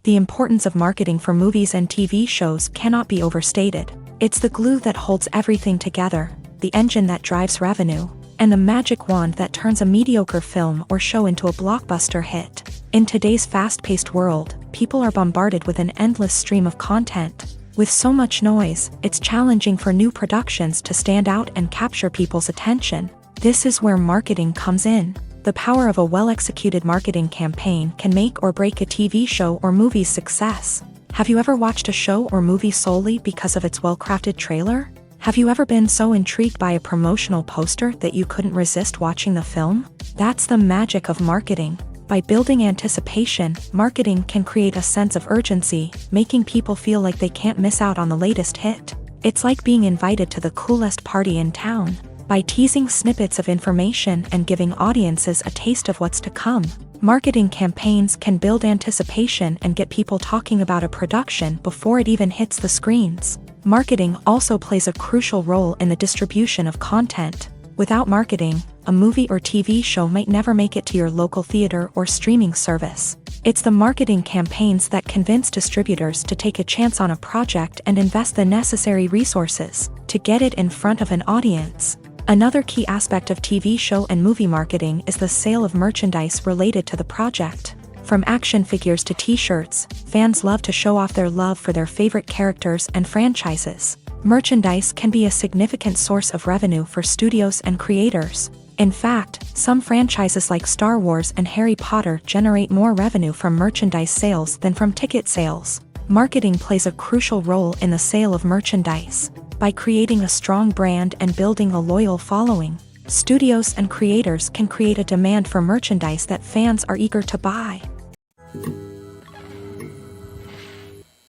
The importance of marketing for movies and TV shows cannot be overstated. It's the glue that holds everything together, the engine that drives revenue, and the magic wand that turns a mediocre film or show into a blockbuster hit. In today's fast-paced world, people are bombarded with an endless stream of content. With so much noise, it's challenging for new productions to stand out and capture people's attention. This is where marketing comes in. The power of a well-executed marketing campaign can make or break a TV show or movie's success. Have you ever watched a show or movie solely because of its well-crafted trailer? Have you ever been so intrigued by a promotional poster that you couldn't resist watching the film? That's the magic of marketing. By building anticipation, marketing can create a sense of urgency, making people feel like they can't miss out on the latest hit. It's like being invited to the coolest party in town. By teasing snippets of information and giving audiences a taste of what's to come, marketing campaigns can build anticipation and get people talking about a production before it even hits the screens. Marketing also plays a crucial role in the distribution of content. Without marketing, a movie or TV show might never make it to your local theater or streaming service. It's the marketing campaigns that convince distributors to take a chance on a project and invest the necessary resources to get it in front of an audience. Another key aspect of TV show and movie marketing is the sale of merchandise related to the project. From action figures to t-shirts, fans love to show off their love for their favorite characters and franchises. Merchandise can be a significant source of revenue for studios and creators. In fact, some franchises like Star Wars and Harry Potter generate more revenue from merchandise sales than from ticket sales. Marketing plays a crucial role in the sale of merchandise. By creating a strong brand and building a loyal following, studios and creators can create a demand for merchandise that fans are eager to buy.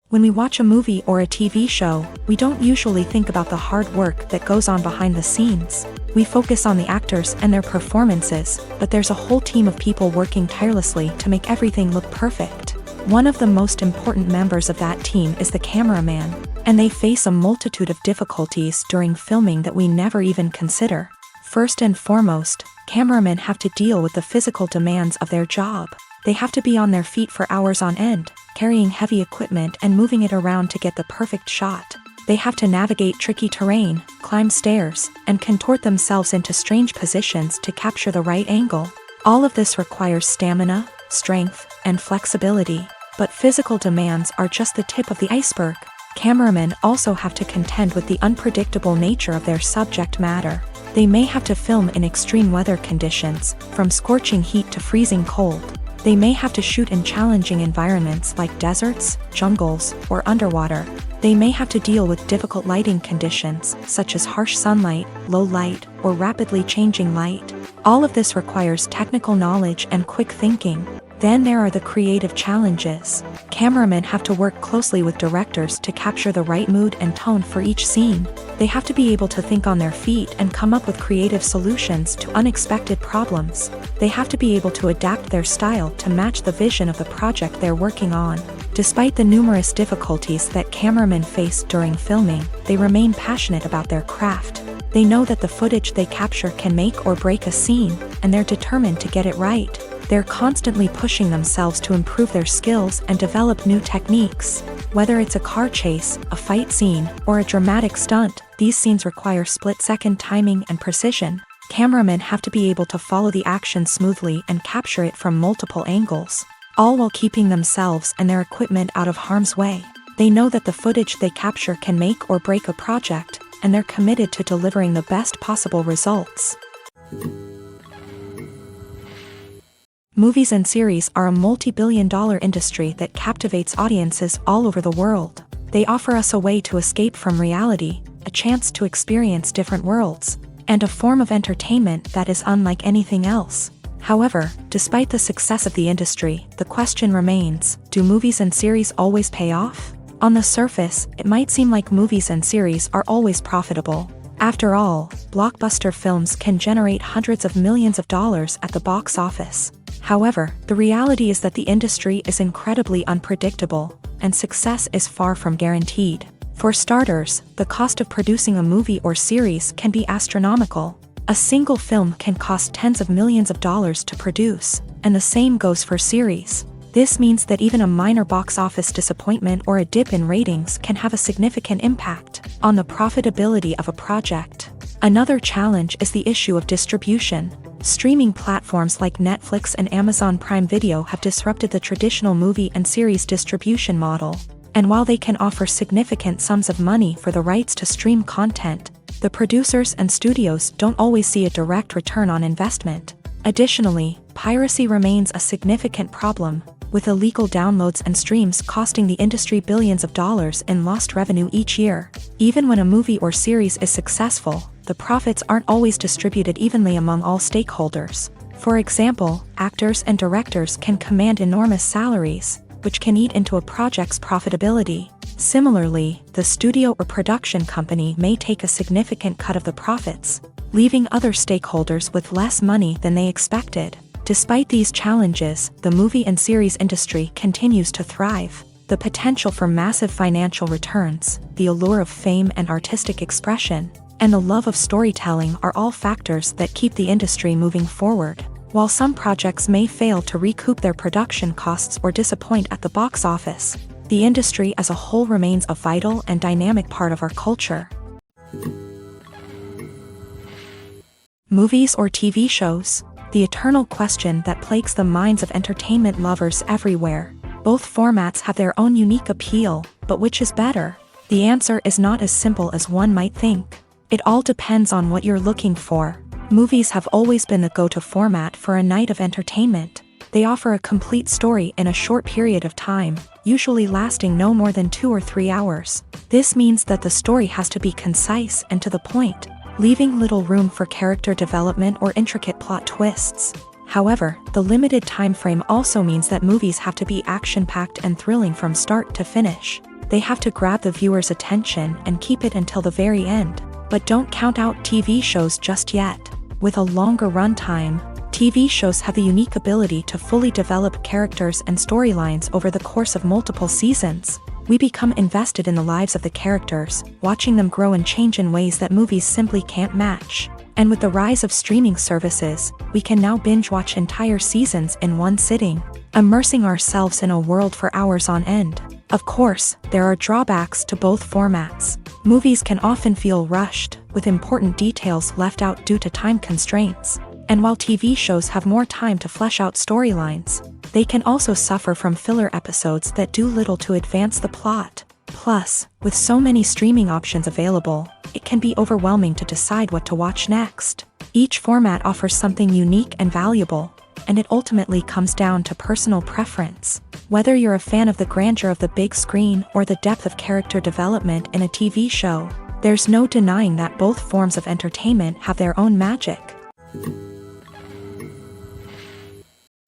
When we watch a movie or a TV show, we don't usually think about the hard work that goes on behind the scenes. We focus on the actors and their performances, but there's a whole team of people working tirelessly to make everything look perfect. One of the most important members of that team is the cameraman, and they face a multitude of difficulties during filming that we never even consider. First and foremost, cameramen have to deal with the physical demands of their job. They have to be on their feet for hours on end, carrying heavy equipment and moving it around to get the perfect shot. They have to navigate tricky terrain, climb stairs, and contort themselves into strange positions to capture the right angle. All of this requires stamina, strength, and flexibility. But physical demands are just the tip of the iceberg. Cameramen also have to contend with the unpredictable nature of their subject matter. They may have to film in extreme weather conditions, from scorching heat to freezing cold. They may have to shoot in challenging environments like deserts, jungles, or underwater. They may have to deal with difficult lighting conditions, such as harsh sunlight, low light, or rapidly changing light. All of this requires technical knowledge and quick thinking. Then there are the creative challenges. Cameramen have to work closely with directors to capture the right mood and tone for each scene. They have to be able to think on their feet and come up with creative solutions to unexpected problems. They have to be able to adapt their style to match the vision of the project they're working on. Despite the numerous difficulties that cameramen face during filming, they remain passionate about their craft. They know that the footage they capture can make or break a scene, and they're determined to get it right. They're constantly pushing themselves to improve their skills and develop new techniques. Whether it's a car chase, a fight scene, or a dramatic stunt, these scenes require split-second timing and precision. Cameramen have to be able to follow the action smoothly and capture it from multiple angles, all while keeping themselves and their equipment out of harm's way. They know that the footage they capture can make or break a project, and they're committed to delivering the best possible results. Movies and series are a multi-billion-dollar industry that captivates audiences all over the world. They offer us a way to escape from reality, a chance to experience different worlds, and a form of entertainment that is unlike anything else. However, despite the success of the industry, the question remains, do movies and series always pay off? On the surface, it might seem like movies and series are always profitable. After all, blockbuster films can generate hundreds of millions of dollars at the box office. However, the reality is that the industry is incredibly unpredictable, and success is far from guaranteed. For starters, the cost of producing a movie or series can be astronomical. A single film can cost tens of millions of dollars to produce, and the same goes for series. This means that even a minor box office disappointment or a dip in ratings can have a significant impact on the profitability of a project. Another challenge is the issue of distribution. Streaming platforms like Netflix and Amazon Prime Video have disrupted the traditional movie and series distribution model. And while they can offer significant sums of money for the rights to stream content, the producers and studios don't always see a direct return on investment. Additionally, piracy remains a significant problem, with illegal downloads and streams costing the industry billions of dollars in lost revenue each year. Even when a movie or series is successful, the profits aren't always distributed evenly among all stakeholders. For example, actors and directors can command enormous salaries, which can eat into a project's profitability. Similarly, the studio or production company may take a significant cut of the profits, leaving other stakeholders with less money than they expected. Despite these challenges, the movie and series industry continues to thrive. The potential for massive financial returns, the allure of fame and artistic expression, and the love of storytelling are all factors that keep the industry moving forward. While some projects may fail to recoup their production costs or disappoint at the box office, the industry as a whole remains a vital and dynamic part of our culture. Movies or TV shows? The eternal question that plagues the minds of entertainment lovers everywhere. Both formats have their own unique appeal, but which is better? The answer is not as simple as one might think. It all depends on what you're looking for. Movies have always been the go-to format for a night of entertainment. They offer a complete story in a short period of time, usually lasting no more than 2 or 3 hours. This means that the story has to be concise and to the point, leaving little room for character development or intricate plot twists. However, the limited time frame also means that movies have to be action-packed and thrilling from start to finish. They have to grab the viewer's attention and keep it until the very end. But don't count out TV shows just yet. With a longer runtime, TV shows have the unique ability to fully develop characters and storylines over the course of multiple seasons. We become invested in the lives of the characters, watching them grow and change in ways that movies simply can't match. And with the rise of streaming services, we can now binge-watch entire seasons in one sitting, immersing ourselves in a world for hours on end. Of course, there are drawbacks to both formats. Movies can often feel rushed, with important details left out due to time constraints. And while TV shows have more time to flesh out storylines, they can also suffer from filler episodes that do little to advance the plot. Plus, with so many streaming options available, it can be overwhelming to decide what to watch next. Each format offers something unique and valuable, and it ultimately comes down to personal preference. Whether you're a fan of the grandeur of the big screen or the depth of character development in a TV show, there's no denying that both forms of entertainment have their own magic.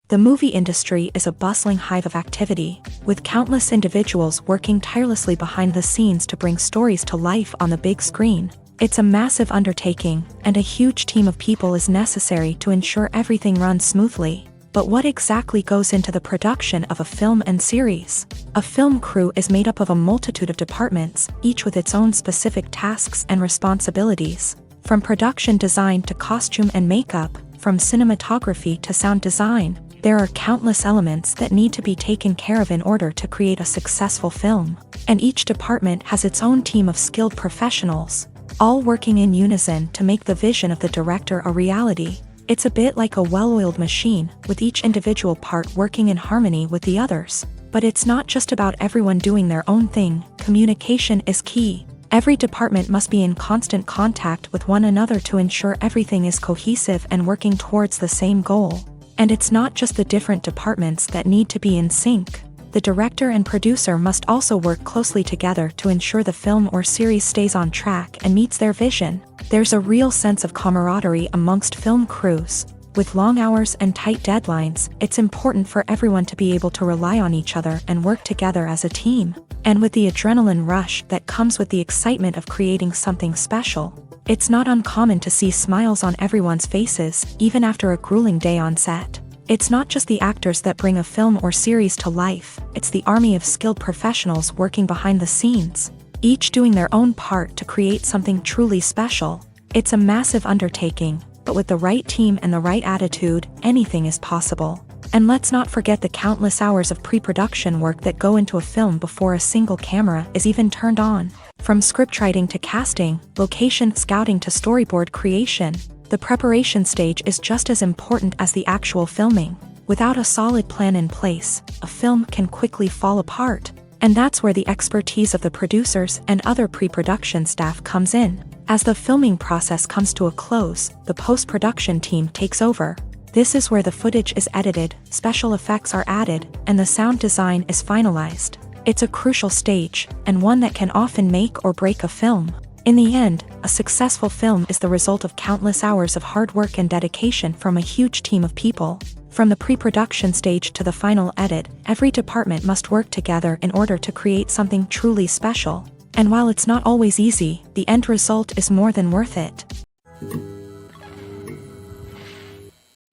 The movie industry is a bustling hive of activity, with countless individuals working tirelessly behind the scenes to bring stories to life on the big screen. It's a massive undertaking, and a huge team of people is necessary to ensure everything runs smoothly. But what exactly goes into the production of a film and series? A film crew is made up of a multitude of departments, each with its own specific tasks and responsibilities. From production design to costume and makeup, from cinematography to sound design, there are countless elements that need to be taken care of in order to create a successful film. And each department has its own team of skilled professionals, all working in unison to make the vision of the director a reality. It's a bit like a well-oiled machine, with each individual part working in harmony with the others. But it's not just about everyone doing their own thing. Communication is key. Every department must be in constant contact with one another to ensure everything is cohesive and working towards the same goal. And it's not just the different departments that need to be in sync. The director and producer must also work closely together to ensure the film or series stays on track and meets their vision. There's a real sense of camaraderie amongst film crews. With long hours and tight deadlines, it's important for everyone to be able to rely on each other and work together as a team. And with the adrenaline rush that comes with the excitement of creating something special, it's not uncommon to see smiles on everyone's faces, even after a grueling day on set. It's not just the actors that bring a film or series to life, it's the army of skilled professionals working behind the scenes. each doing their own part to create something truly special. It's a massive undertaking, but with the right team and the right attitude, anything is possible. And let's not forget the countless hours of pre-production work that go into a film before a single camera is even turned on. From scriptwriting to casting, location scouting to storyboard creation, the preparation stage is just as important as the actual filming. Without a solid plan in place, a film can quickly fall apart. And that's where the expertise of the producers and other pre-production staff comes in. As the filming process comes to a close, the post-production team takes over. This is where the footage is edited, special effects are added, and the sound design is finalized. It's a crucial stage, and one that can often make or break a film. In the end, a successful film is the result of countless hours of hard work and dedication from a huge team of people. From the pre-production stage to the final edit, every department must work together in order to create something truly special. And while it's not always easy, the end result is more than worth it.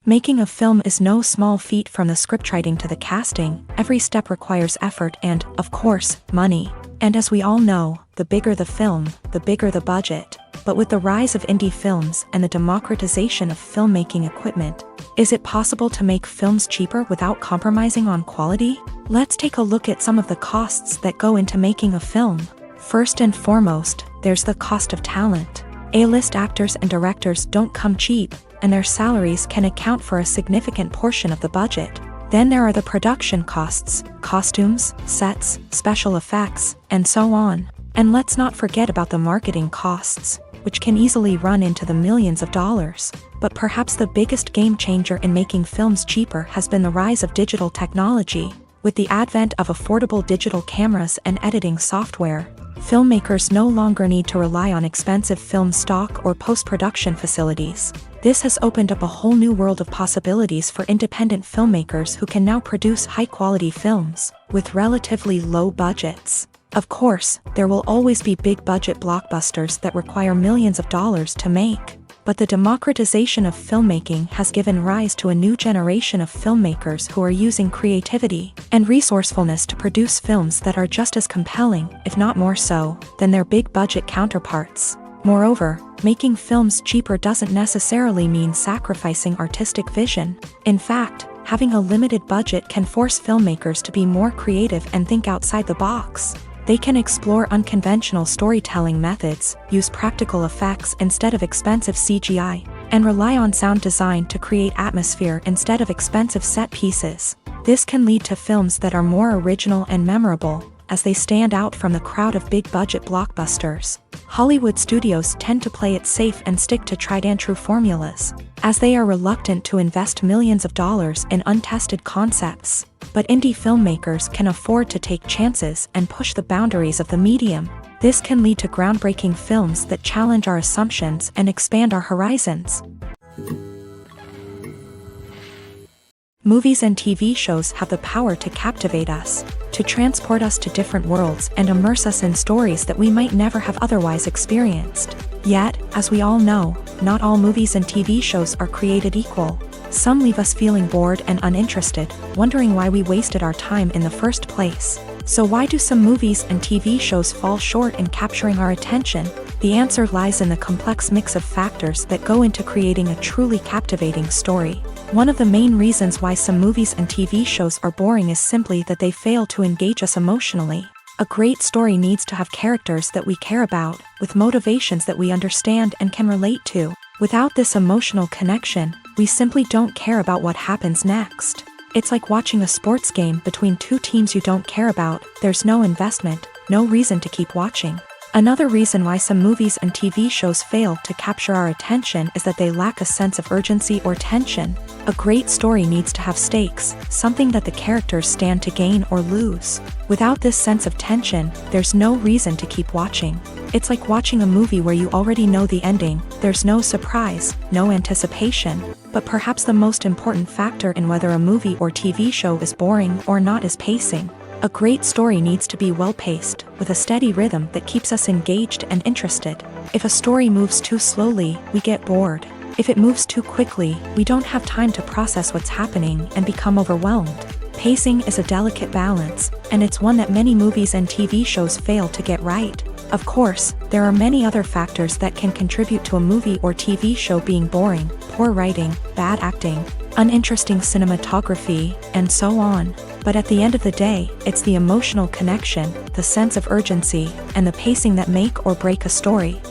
Making a film is no small feat. From the scriptwriting to the casting, every step requires effort and, of course, money. And as we all know, the bigger the film, the bigger the budget. But with the rise of indie films and the democratization of filmmaking equipment, is it possible to make films cheaper without compromising on quality? Let's take a look at some of the costs that go into making a film. First and foremost, there's the cost of talent. A-list actors and directors don't come cheap, and their salaries can account for a significant portion of the budget. Then there are the production costs, costumes, sets, special effects, and so on. And let's not forget about the marketing costs, which can easily run into the millions of dollars. But perhaps the biggest game changer in making films cheaper has been the rise of digital technology. With the advent of affordable digital cameras and editing software, filmmakers no longer need to rely on expensive film stock or post-production facilities. This has opened up a whole new world of possibilities for independent filmmakers who can now produce high-quality films with relatively low budgets. Of course, there will always be big-budget blockbusters that require millions of dollars to make. But the democratization of filmmaking has given rise to a new generation of filmmakers who are using creativity and resourcefulness to produce films that are just as compelling, if not more so, than their big-budget counterparts. Moreover, making films cheaper doesn't necessarily mean sacrificing artistic vision. In fact, having a limited budget can force filmmakers to be more creative and think outside the box. They can explore unconventional storytelling methods, use practical effects instead of expensive CGI, and rely on sound design to create atmosphere instead of expensive set pieces. This can lead to films that are more original and memorable, as they stand out from the crowd of big-budget blockbusters. Hollywood studios tend to play it safe and stick to tried-and-true formulas, as they are reluctant to invest millions of dollars in untested concepts. But indie filmmakers can afford to take chances and push the boundaries of the medium. This can lead to groundbreaking films that challenge our assumptions and expand our horizons. Movies and TV shows have the power to captivate us, to transport us to different worlds and immerse us in stories that we might never have otherwise experienced. Yet, as we all know, not all movies and TV shows are created equal. Some leave us feeling bored and uninterested, wondering why we wasted our time in the first place. So why do some movies and TV shows fall short in capturing our attention? The answer lies in the complex mix of factors that go into creating a truly captivating story. One of the main reasons why some movies and TV shows are boring is simply that they fail to engage us emotionally. A great story needs to have characters that we care about, with motivations that we understand and can relate to. Without this emotional connection, we simply don't care about what happens next. It's like watching a sports game between two teams you don't care about. There's no investment, no reason to keep watching. Another reason why some movies and TV shows fail to capture our attention is that they lack a sense of urgency or tension. A great story needs to have stakes, something that the characters stand to gain or lose. Without this sense of tension, there's no reason to keep watching. It's like watching a movie where you already know the ending. There's no surprise, no anticipation. But perhaps the most important factor in whether a movie or TV show is boring or not is pacing. A great story needs to be well-paced, with a steady rhythm that keeps us engaged and interested. If a story moves too slowly, we get bored. If it moves too quickly, we don't have time to process what's happening and become overwhelmed. Pacing is a delicate balance, and it's one that many movies and TV shows fail to get right. Of course, there are many other factors that can contribute to a movie or TV show being boring: poor writing, bad acting, uninteresting cinematography, and so on. But at the end of the day, it's the emotional connection, the sense of urgency, and the pacing that make or break a story.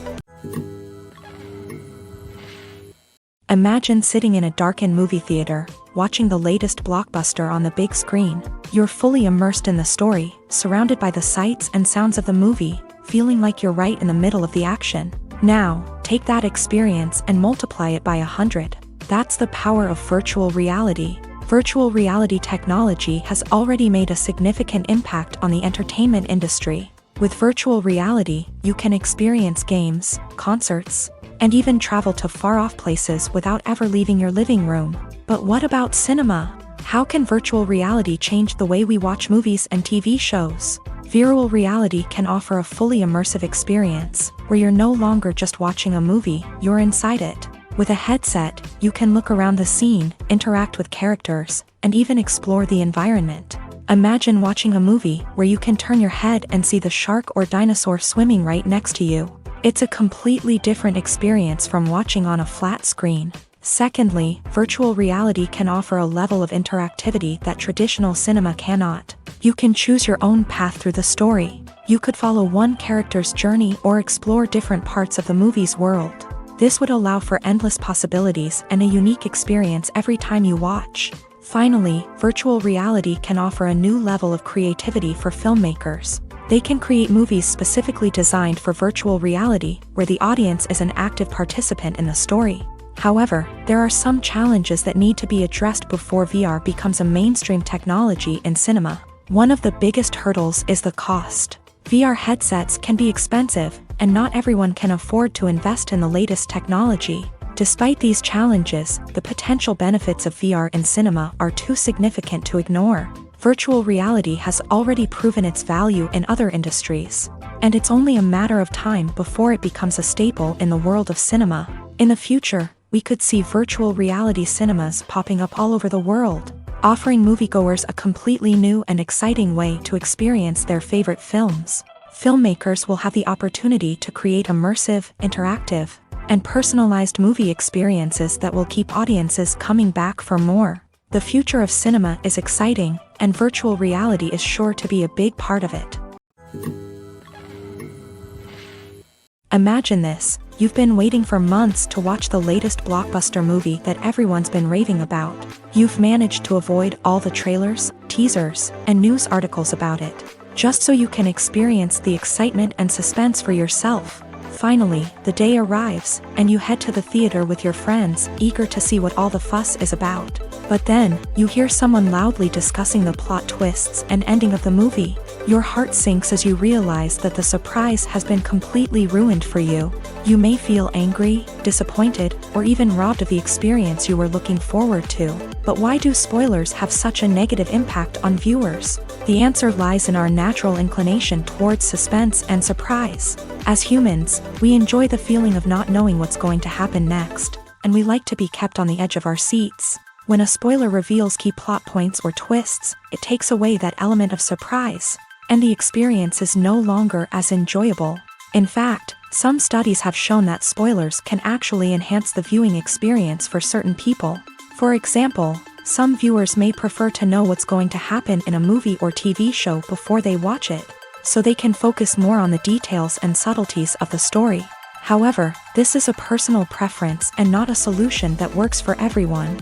Imagine sitting in a darkened movie theater, watching the latest blockbuster on the big screen. You're fully immersed in the story, surrounded by the sights and sounds of the movie, feeling like you're right in the middle of the action. Now, take that experience and multiply it by 100. That's the power of virtual reality. Virtual reality technology has already made a significant impact on the entertainment industry. With virtual reality, you can experience games, concerts, and even travel to far-off places without ever leaving your living room. But what about cinema? How can virtual reality change the way we watch movies and TV shows? Virtual reality can offer a fully immersive experience, where you're no longer just watching a movie, you're inside it. With a headset, you can look around the scene, interact with characters, and even explore the environment. Imagine watching a movie where you can turn your head and see the shark or dinosaur swimming right next to you. It's a completely different experience from watching on a flat screen. Secondly, virtual reality can offer a level of interactivity that traditional cinema cannot. You can choose your own path through the story. You could follow one character's journey or explore different parts of the movie's world. This would allow for endless possibilities and a unique experience every time you watch. Finally, virtual reality can offer a new level of creativity for filmmakers. They can create movies specifically designed for virtual reality, where the audience is an active participant in the story. However, there are some challenges that need to be addressed before VR becomes a mainstream technology in cinema. One of the biggest hurdles is the cost. VR headsets can be expensive, and not everyone can afford to invest in the latest technology. Despite these challenges, the potential benefits of VR in cinema are too significant to ignore. Virtual reality has already proven its value in other industries, and it's only a matter of time before it becomes a staple in the world of cinema. In the future, we could see virtual reality cinemas popping up all over the world, offering moviegoers a completely new and exciting way to experience their favorite films. Filmmakers will have the opportunity to create immersive, interactive, and personalized movie experiences that will keep audiences coming back for more. The future of cinema is exciting, and virtual reality is sure to be a big part of it. Imagine this: you've been waiting for months to watch the latest blockbuster movie that everyone's been raving about. You've managed to avoid all the trailers, teasers, and news articles about it, just so you can experience the excitement and suspense for yourself. Finally, the day arrives, and you head to the theater with your friends, eager to see what all the fuss is about. But then, you hear someone loudly discussing the plot twists and ending of the movie. Your heart sinks as you realize that the surprise has been completely ruined for you. You may feel angry, disappointed, or even robbed of the experience you were looking forward to. But why do spoilers have such a negative impact on viewers? The answer lies in our natural inclination towards suspense and surprise. As humans, we enjoy the feeling of not knowing what's going to happen next, and we like to be kept on the edge of our seats. When a spoiler reveals key plot points or twists, it takes away that element of surprise, and the experience is no longer as enjoyable. In fact, some studies have shown that spoilers can actually enhance the viewing experience for certain people. For example, some viewers may prefer to know what's going to happen in a movie or TV show before they watch it, so they can focus more on the details and subtleties of the story. However, this is a personal preference and not a solution that works for everyone.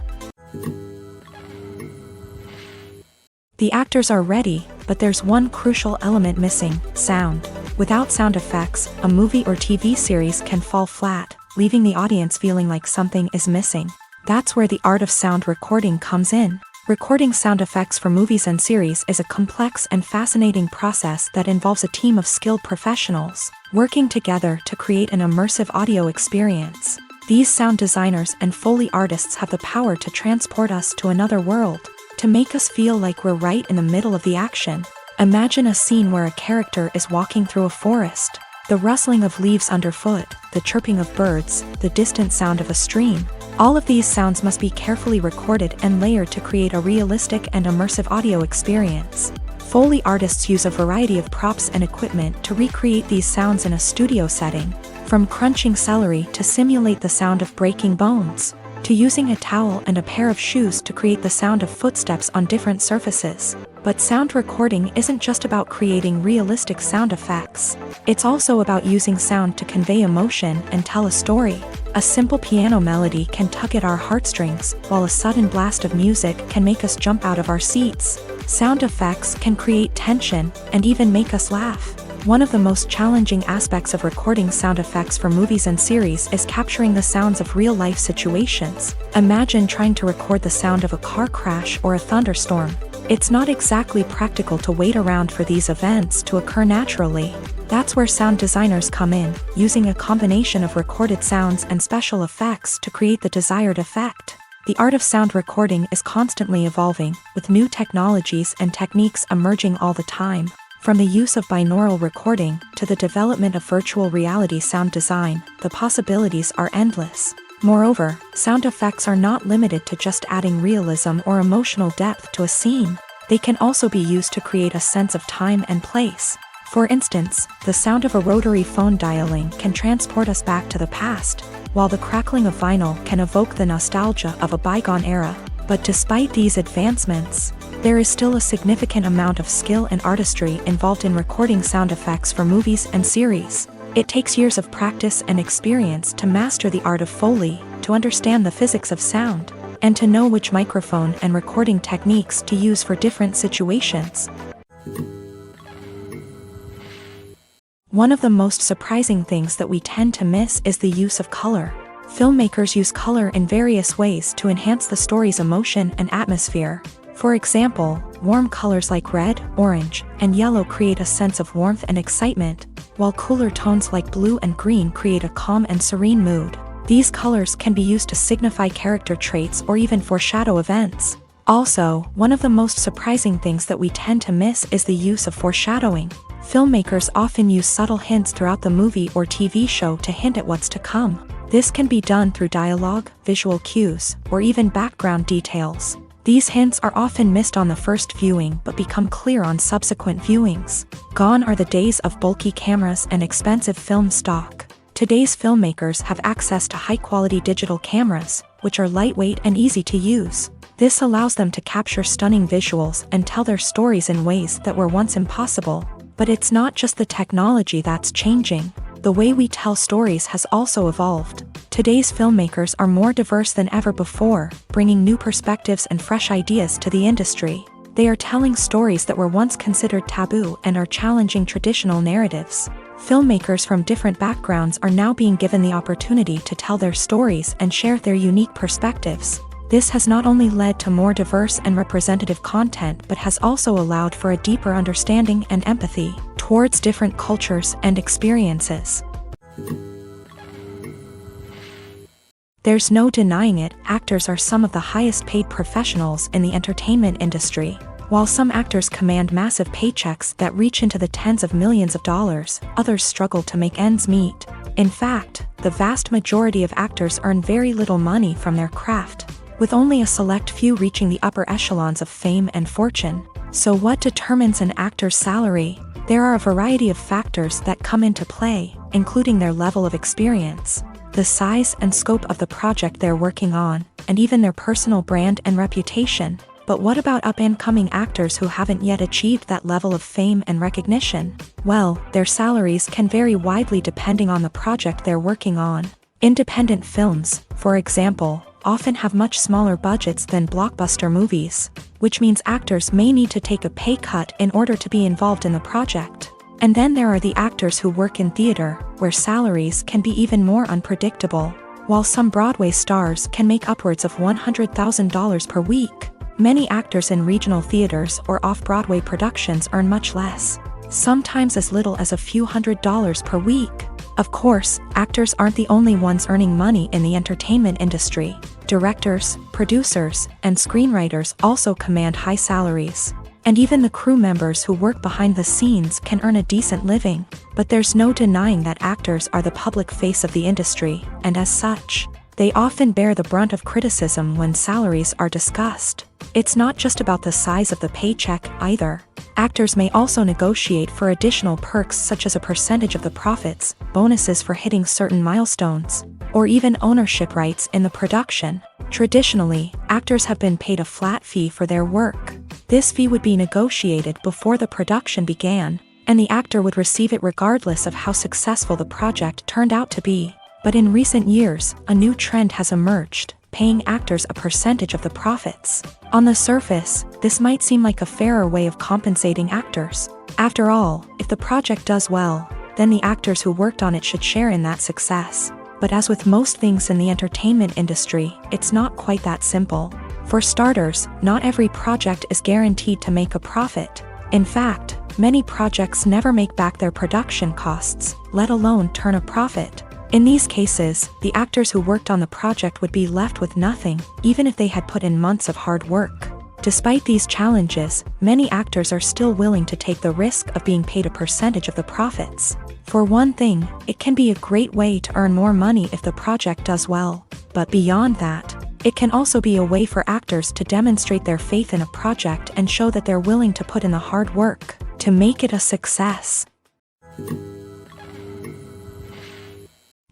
The actors are ready, but there's one crucial element missing: sound. Without sound effects, a movie or TV series can fall flat, leaving the audience feeling like something is missing. That's where the art of sound recording comes in. Recording sound effects for movies and series is a complex and fascinating process that involves a team of skilled professionals working together to create an immersive audio experience. These sound designers and Foley artists have the power to transport us to another world, to make us feel like we're right in the middle of the action. Imagine a scene where a character is walking through a forest. The rustling of leaves underfoot, the chirping of birds, the distant sound of a stream. All of these sounds must be carefully recorded and layered to create a realistic and immersive audio experience. Foley artists use a variety of props and equipment to recreate these sounds in a studio setting, from crunching celery to simulate the sound of breaking bones, to using a towel and a pair of shoes to create the sound of footsteps on different surfaces. But sound recording isn't just about creating realistic sound effects. It's also about using sound to convey emotion and tell a story. A simple piano melody can tug at our heartstrings, while a sudden blast of music can make us jump out of our seats. Sound effects can create tension and even make us laugh. One of the most challenging aspects of recording sound effects for movies and series is capturing the sounds of real-life situations. Imagine trying to record the sound of a car crash or a thunderstorm. It's not exactly practical to wait around for these events to occur naturally. That's where sound designers come in, using a combination of recorded sounds and special effects to create the desired effect. The art of sound recording is constantly evolving, with new technologies and techniques emerging all the time. From the use of binaural recording to the development of virtual reality sound design, the possibilities are endless. Moreover, sound effects are not limited to just adding realism or emotional depth to a scene. They can also be used to create a sense of time and place. For instance, the sound of a rotary phone dialing can transport us back to the past, while the crackling of vinyl can evoke the nostalgia of a bygone era. But despite these advancements, there is still a significant amount of skill and artistry involved in recording sound effects for movies and series. It takes years of practice and experience to master the art of Foley, to understand the physics of sound, and to know which microphone and recording techniques to use for different situations. One of the most surprising things that we tend to miss is the use of color. Filmmakers use color in various ways to enhance the story's emotion and atmosphere. For example, warm colors like red, orange, and yellow create a sense of warmth and excitement, while cooler tones like blue and green create a calm and serene mood. These colors can be used to signify character traits or even foreshadow events. Also, one of the most surprising things that we tend to miss is the use of foreshadowing. Filmmakers often use subtle hints throughout the movie or TV show to hint at what's to come. This can be done through dialogue, visual cues, or even background details. These hints are often missed on the first viewing but become clear on subsequent viewings. Gone are the days of bulky cameras and expensive film stock. Today's filmmakers have access to high-quality digital cameras, which are lightweight and easy to use. This allows them to capture stunning visuals and tell their stories in ways that were once impossible. But it's not just the technology that's changing. The way we tell stories has also evolved. Today's filmmakers are more diverse than ever before, bringing new perspectives and fresh ideas to the industry. They are telling stories that were once considered taboo and are challenging traditional narratives. Filmmakers from different backgrounds are now being given the opportunity to tell their stories and share their unique perspectives. This has not only led to more diverse and representative content but has also allowed for a deeper understanding and empathy towards different cultures and experiences. There's no denying it, actors are some of the highest paid professionals in the entertainment industry. While some actors command massive paychecks that reach into the tens of millions of dollars, others struggle to make ends meet. In fact, the vast majority of actors earn very little money from their craft, with only a select few reaching the upper echelons of fame and fortune. So what determines an actor's salary? There are a variety of factors that come into play, including their level of experience, the size and scope of the project they're working on, and even their personal brand and reputation. But what about up-and-coming actors who haven't yet achieved that level of fame and recognition? Well, their salaries can vary widely depending on the project they're working on. Independent films, for example, often have much smaller budgets than blockbuster movies, which means actors may need to take a pay cut in order to be involved in the project. And then there are the actors who work in theater, where salaries can be even more unpredictable. While some Broadway stars can make upwards of $100,000 per week, many actors in regional theaters or off-Broadway productions earn much less, sometimes as little as a few $100s per week. Of course, actors aren't the only ones earning money in the entertainment industry. Directors, producers, and screenwriters also command high salaries. And even the crew members who work behind the scenes can earn a decent living. But there's no denying that actors are the public face of the industry, and as such, They often bear the brunt of criticism when salaries are discussed. It's not just about the size of the paycheck, either. Actors may also negotiate for additional perks such as a percentage of the profits, bonuses for hitting certain milestones, or even ownership rights in the production. Traditionally, actors have been paid a flat fee for their work. This fee would be negotiated before the production began, and the actor would receive it regardless of how successful the project turned out to be. But in recent years, a new trend has emerged, paying actors a percentage of the profits. On the surface, this might seem like a fairer way of compensating actors. After all, if the project does well, then the actors who worked on it should share in that success. But as with most things in the entertainment industry, it's not quite that simple. For starters, not every project is guaranteed to make a profit. In fact, many projects never make back their production costs, let alone turn a profit. In these cases, the actors who worked on the project would be left with nothing, even if they had put in months of hard work. Despite these challenges, many actors are still willing to take the risk of being paid a percentage of the profits. For one thing, it can be a great way to earn more money if the project does well. But beyond that, it can also be a way for actors to demonstrate their faith in a project and show that they're willing to put in the hard work to make it a success.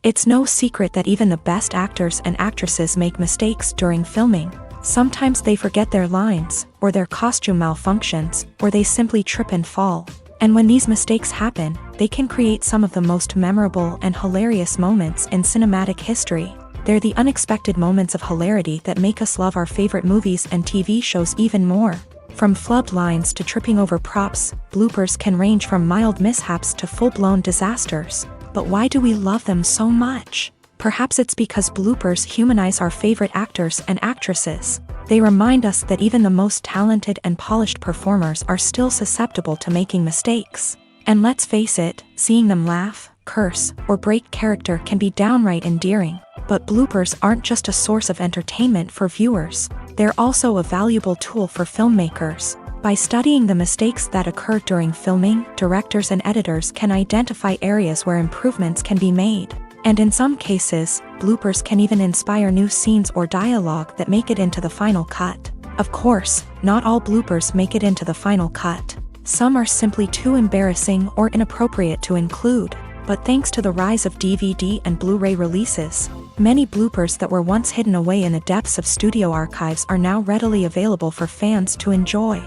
It's no secret that even the best actors and actresses make mistakes during filming. Sometimes they forget their lines, or their costume malfunctions, or they simply trip and fall. And when these mistakes happen, they can create some of the most memorable and hilarious moments in cinematic history. They're the unexpected moments of hilarity that make us love our favorite movies and TV shows even more. From flubbed lines to tripping over props, bloopers can range from mild mishaps to full-blown disasters. But why do we love them so much? Perhaps it's because bloopers humanize our favorite actors and actresses. They remind us that even the most talented and polished performers are still susceptible to making mistakes. And let's face it, seeing them laugh, curse, or break character can be downright endearing. But bloopers aren't just a source of entertainment for viewers. They're also a valuable tool for filmmakers. By studying the mistakes that occur during filming, directors and editors can identify areas where improvements can be made. And in some cases, bloopers can even inspire new scenes or dialogue that make it into the final cut. Of course, not all bloopers make it into the final cut. Some are simply too embarrassing or inappropriate to include. But thanks to the rise of DVD and Blu-ray releases, many bloopers that were once hidden away in the depths of studio archives are now readily available for fans to enjoy.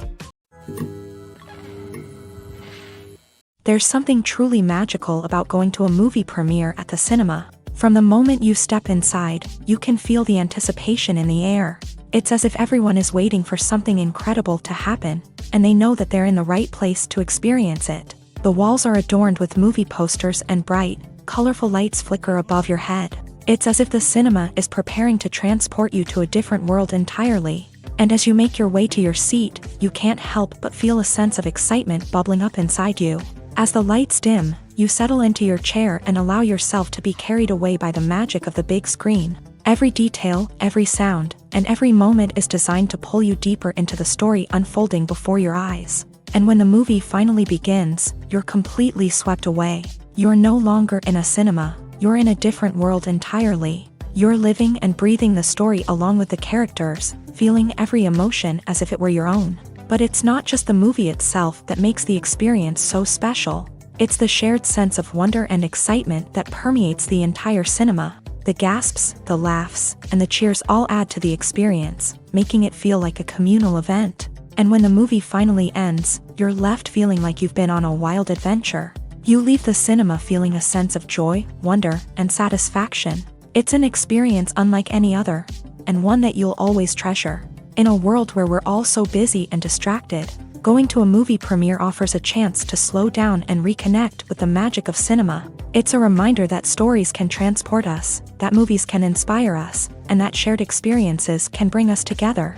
There's something truly magical about going to a movie premiere at the cinema. From the moment you step inside, you can feel the anticipation in the air. It's as if everyone is waiting for something incredible to happen, and they know that they're in the right place to experience it. The walls are adorned with movie posters and bright, colorful lights flicker above your head. It's as if the cinema is preparing to transport you to a different world entirely. And as you make your way to your seat, you can't help but feel a sense of excitement bubbling up inside you. As the lights dim, you settle into your chair and allow yourself to be carried away by the magic of the big screen. Every detail, every sound, and every moment is designed to pull you deeper into the story unfolding before your eyes. And when the movie finally begins, you're completely swept away. You're no longer in a cinema, you're in a different world entirely. You're living and breathing the story along with the characters, feeling every emotion as if it were your own. But it's not just the movie itself that makes the experience so special. It's the shared sense of wonder and excitement that permeates the entire cinema. The gasps, the laughs, and the cheers all add to the experience, making it feel like a communal event. And when the movie finally ends, you're left feeling like you've been on a wild adventure. You leave the cinema feeling a sense of joy, wonder, and satisfaction. It's an experience unlike any other, and one that you'll always treasure. In a world where we're all so busy and distracted, going to a movie premiere offers a chance to slow down and reconnect with the magic of cinema. It's a reminder that stories can transport us, that movies can inspire us, and that shared experiences can bring us together.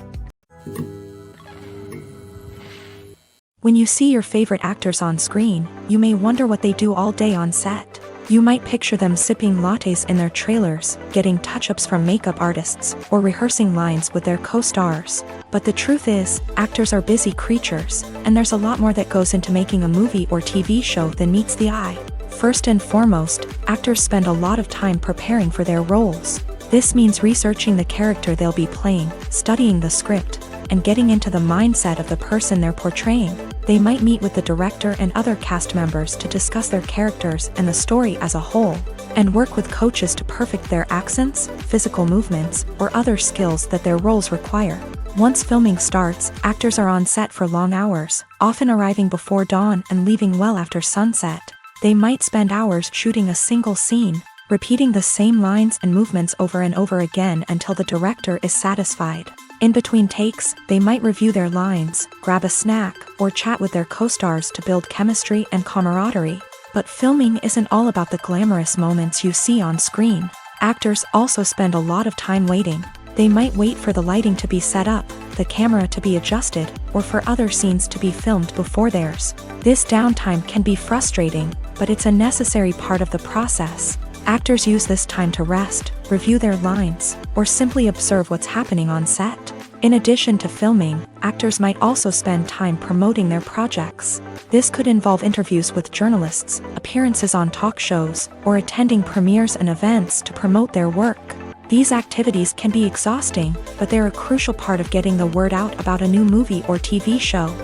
When you see your favorite actors on screen, you may wonder what they do all day on set. You might picture them sipping lattes in their trailers, getting touch-ups from makeup artists, or rehearsing lines with their co-stars. But the truth is, actors are busy creatures, and there's a lot more that goes into making a movie or TV show than meets the eye. First and foremost, actors spend a lot of time preparing for their roles. This means researching the character they'll be playing, studying the script, and getting into the mindset of the person they're portraying. They might meet with the director and other cast members to discuss their characters and the story as a whole, and work with coaches to perfect their accents, physical movements, or other skills that their roles require. Once filming starts, actors are on set for long hours, often arriving before dawn and leaving well after sunset. They might spend hours shooting a single scene, repeating the same lines and movements over and over again until the director is satisfied. In between takes, they might review their lines, grab a snack, or chat with their co-stars to build chemistry and camaraderie. But filming isn't all about the glamorous moments you see on screen. Actors also spend a lot of time waiting. They might wait for the lighting to be set up, the camera to be adjusted, or for other scenes to be filmed before theirs. This downtime can be frustrating, but it's a necessary part of the process. Actors use this time to rest, review their lines, or simply observe what's happening on set. In addition to filming, actors might also spend time promoting their projects. This could involve interviews with journalists, appearances on talk shows, or attending premieres and events to promote their work. These activities can be exhausting, but they're a crucial part of getting the word out about a new movie or TV show.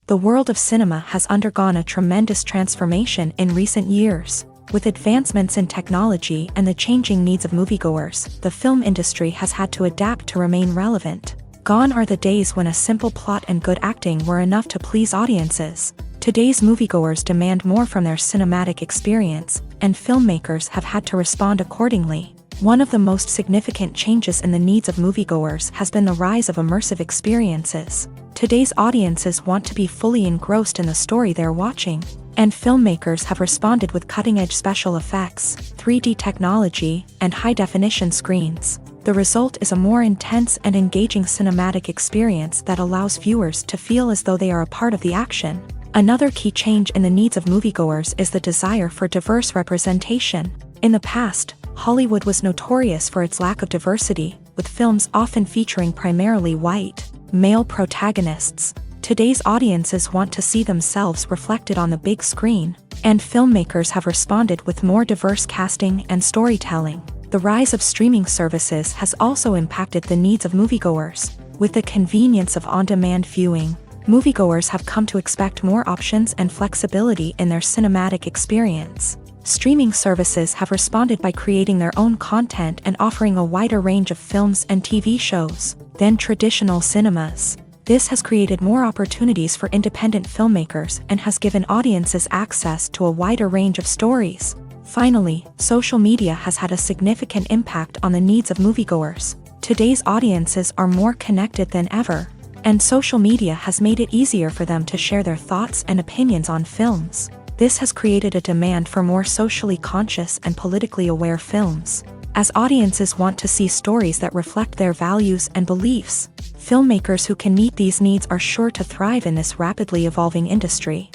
The world of cinema has undergone a tremendous transformation in recent years. With advancements in technology and the changing needs of moviegoers, the film industry has had to adapt to remain relevant. Gone are the days when a simple plot and good acting were enough to please audiences. Today's moviegoers demand more from their cinematic experience, and filmmakers have had to respond accordingly. One of the most significant changes in the needs of moviegoers has been the rise of immersive experiences. Today's audiences want to be fully engrossed in the story they're watching, and filmmakers have responded with cutting-edge special effects, 3D technology, and high-definition screens. The result is a more intense and engaging cinematic experience that allows viewers to feel as though they are a part of the action. Another key change in the needs of moviegoers is the desire for diverse representation. In the past, Hollywood was notorious for its lack of diversity, with films often featuring primarily white, male protagonists. Today's audiences want to see themselves reflected on the big screen, and filmmakers have responded with more diverse casting and storytelling. The rise of streaming services has also impacted the needs of moviegoers. With the convenience of on-demand viewing, moviegoers have come to expect more options and flexibility in their cinematic experience. Streaming services have responded by creating their own content and offering a wider range of films and TV shows than traditional cinemas. This has created more opportunities for independent filmmakers and has given audiences access to a wider range of stories. Finally, social media has had a significant impact on the needs of moviegoers. Today's audiences are more connected than ever, and social media has made it easier for them to share their thoughts and opinions on films. This has created a demand for more socially conscious and politically aware films. As audiences want to see stories that reflect their values and beliefs, filmmakers who can meet these needs are sure to thrive in this rapidly evolving industry.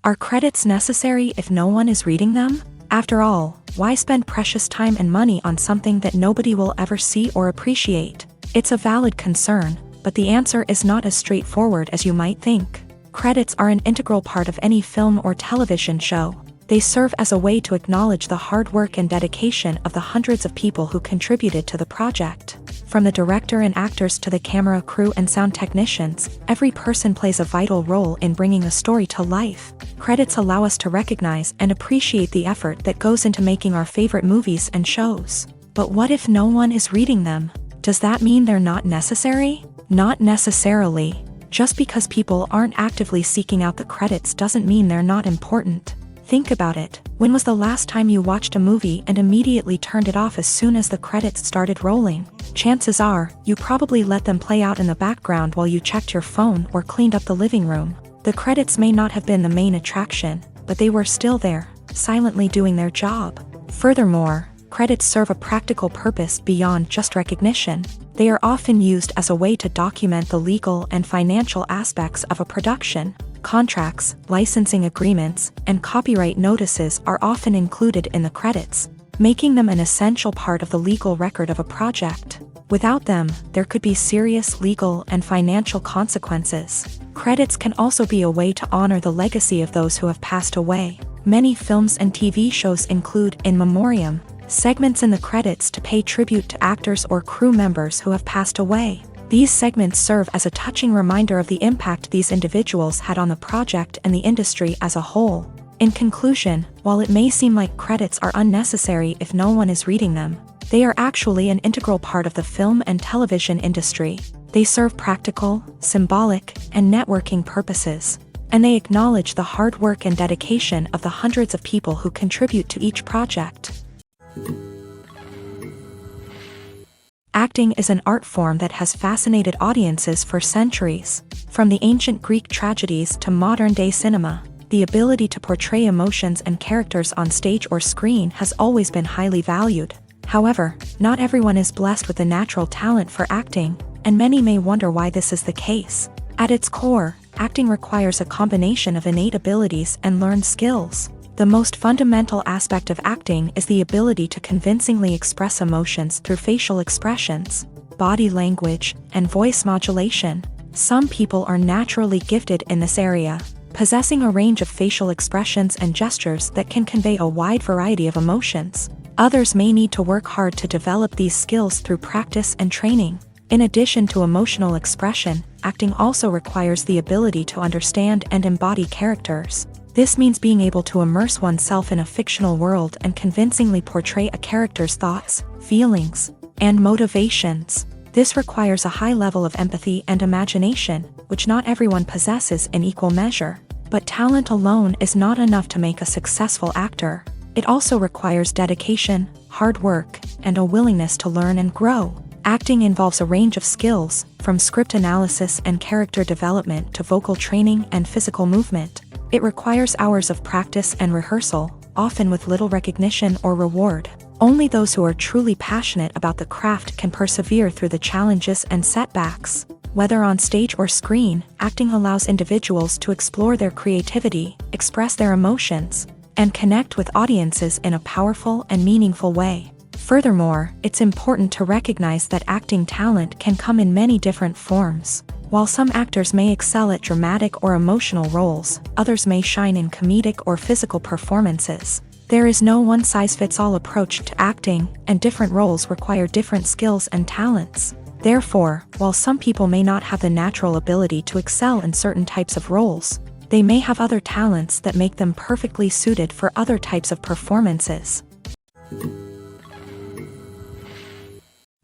Are credits necessary if no one is reading them? After all, why spend precious time and money on something that nobody will ever see or appreciate? It's a valid concern, but the answer is not as straightforward as you might think. Credits are an integral part of any film or television show. They serve as a way to acknowledge the hard work and dedication of the hundreds of people who contributed to the project. From the director and actors to the camera crew and sound technicians, every person plays a vital role in bringing a story to life. Credits allow us to recognize and appreciate the effort that goes into making our favorite movies and shows. But what if no one is reading them? Does that mean they're not necessary? Not necessarily. Just because people aren't actively seeking out the credits doesn't mean they're not important. Think about it. When was the last time you watched a movie and immediately turned it off as soon as the credits started rolling? Chances are, you probably let them play out in the background while you checked your phone or cleaned up the living room. The credits may not have been the main attraction, but they were still there, silently doing their job. Furthermore, credits serve a practical purpose beyond just recognition. They are often used as a way to document the legal and financial aspects of a production. Contracts, licensing agreements, and copyright notices are often included in the credits, making them an essential part of the legal record of a project. Without them, there could be serious legal and financial consequences. Credits can also be a way to honor the legacy of those who have passed away. Many films and TV shows include in memoriam segments in the credits to pay tribute to actors or crew members who have passed away. These segments serve as a touching reminder of the impact these individuals had on the project and the industry as a whole. In conclusion, while it may seem like credits are unnecessary if no one is reading them, they are actually an integral part of the film and television industry. They serve practical, symbolic, and networking purposes, and they acknowledge the hard work and dedication of the hundreds of people who contribute to each project. Acting is an art form that has fascinated audiences for centuries. From the ancient Greek tragedies to modern-day cinema, the ability to portray emotions and characters on stage or screen has always been highly valued. However, not everyone is blessed with the natural talent for acting, and many may wonder why this is the case. At its core, acting requires a combination of innate abilities and learned skills. The most fundamental aspect of acting is the ability to convincingly express emotions through facial expressions, body language, and voice modulation. Some people are naturally gifted in this area, possessing a range of facial expressions and gestures that can convey a wide variety of emotions. Others may need to work hard to develop these skills through practice and training. In addition to emotional expression, acting also requires the ability to understand and embody characters. This means being able to immerse oneself in a fictional world and convincingly portray a character's thoughts, feelings, and motivations. This requires a high level of empathy and imagination, which not everyone possesses in equal measure. But talent alone is not enough to make a successful actor. It also requires dedication, hard work, and a willingness to learn and grow. Acting involves a range of skills, from script analysis and character development to vocal training and physical movement. It requires hours of practice and rehearsal, often with little recognition or reward. Only those who are truly passionate about the craft can persevere through the challenges and setbacks. Whether on stage or screen, acting allows individuals to explore their creativity, express their emotions, and connect with audiences in a powerful and meaningful way. Furthermore, it's important to recognize that acting talent can come in many different forms. While some actors may excel at dramatic or emotional roles, others may shine in comedic or physical performances. There is no one-size-fits-all approach to acting, and different roles require different skills and talents. Therefore, while some people may not have the natural ability to excel in certain types of roles, they may have other talents that make them perfectly suited for other types of performances.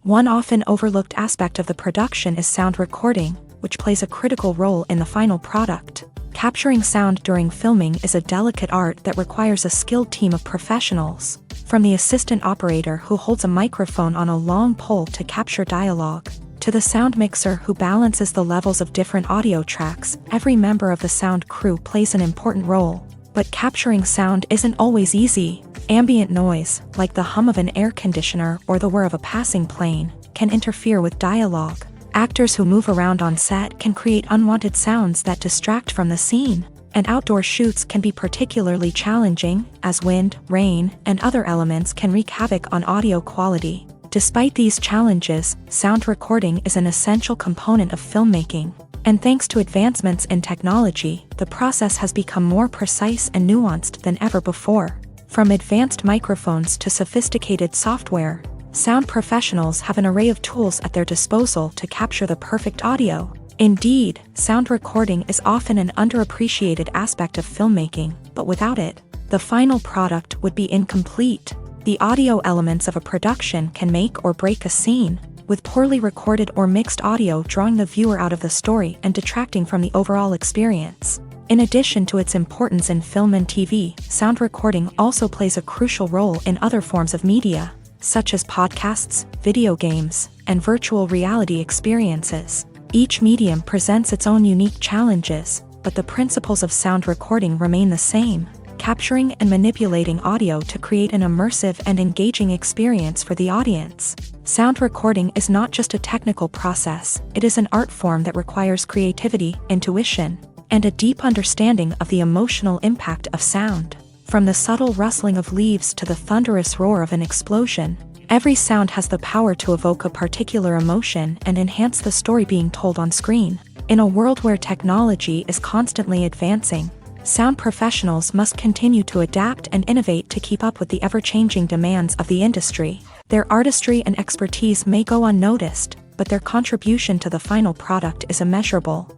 One often overlooked aspect of the production is sound recording, which plays a critical role in the final product. Capturing sound during filming is a delicate art that requires a skilled team of professionals. From the assistant operator who holds a microphone on a long pole to capture dialogue, to the sound mixer who balances the levels of different audio tracks, every member of the sound crew plays an important role. But capturing sound isn't always easy. Ambient noise, like the hum of an air conditioner or the whir of a passing plane, can interfere with dialogue. Actors who move around on set can create unwanted sounds that distract from the scene. And outdoor shoots can be particularly challenging, as wind, rain, and other elements can wreak havoc on audio quality. Despite these challenges, sound recording is an essential component of filmmaking. And thanks to advancements in technology, the process has become more precise and nuanced than ever before. From advanced microphones to sophisticated software, sound professionals have an array of tools at their disposal to capture the perfect audio. Indeed, sound recording is often an underappreciated aspect of filmmaking, but without it, the final product would be incomplete. The audio elements of a production can make or break a scene, with poorly recorded or mixed audio drawing the viewer out of the story and detracting from the overall experience. In addition to its importance in film and TV, sound recording also plays a crucial role in other forms of media, such as podcasts, video games, and virtual reality experiences. Each medium presents its own unique challenges, but the principles of sound recording remain the same, capturing and manipulating audio to create an immersive and engaging experience for the audience. Sound recording is not just a technical process, it is an art form that requires creativity, intuition, and a deep understanding of the emotional impact of sound. From the subtle rustling of leaves to the thunderous roar of an explosion, Every sound has the power to evoke a particular emotion and enhance the story being told on screen. In a world where technology is constantly advancing, sound professionals must continue to adapt and innovate to keep up with the ever-changing demands of the industry. Their artistry and expertise may go unnoticed, but their contribution to the final product is immeasurable.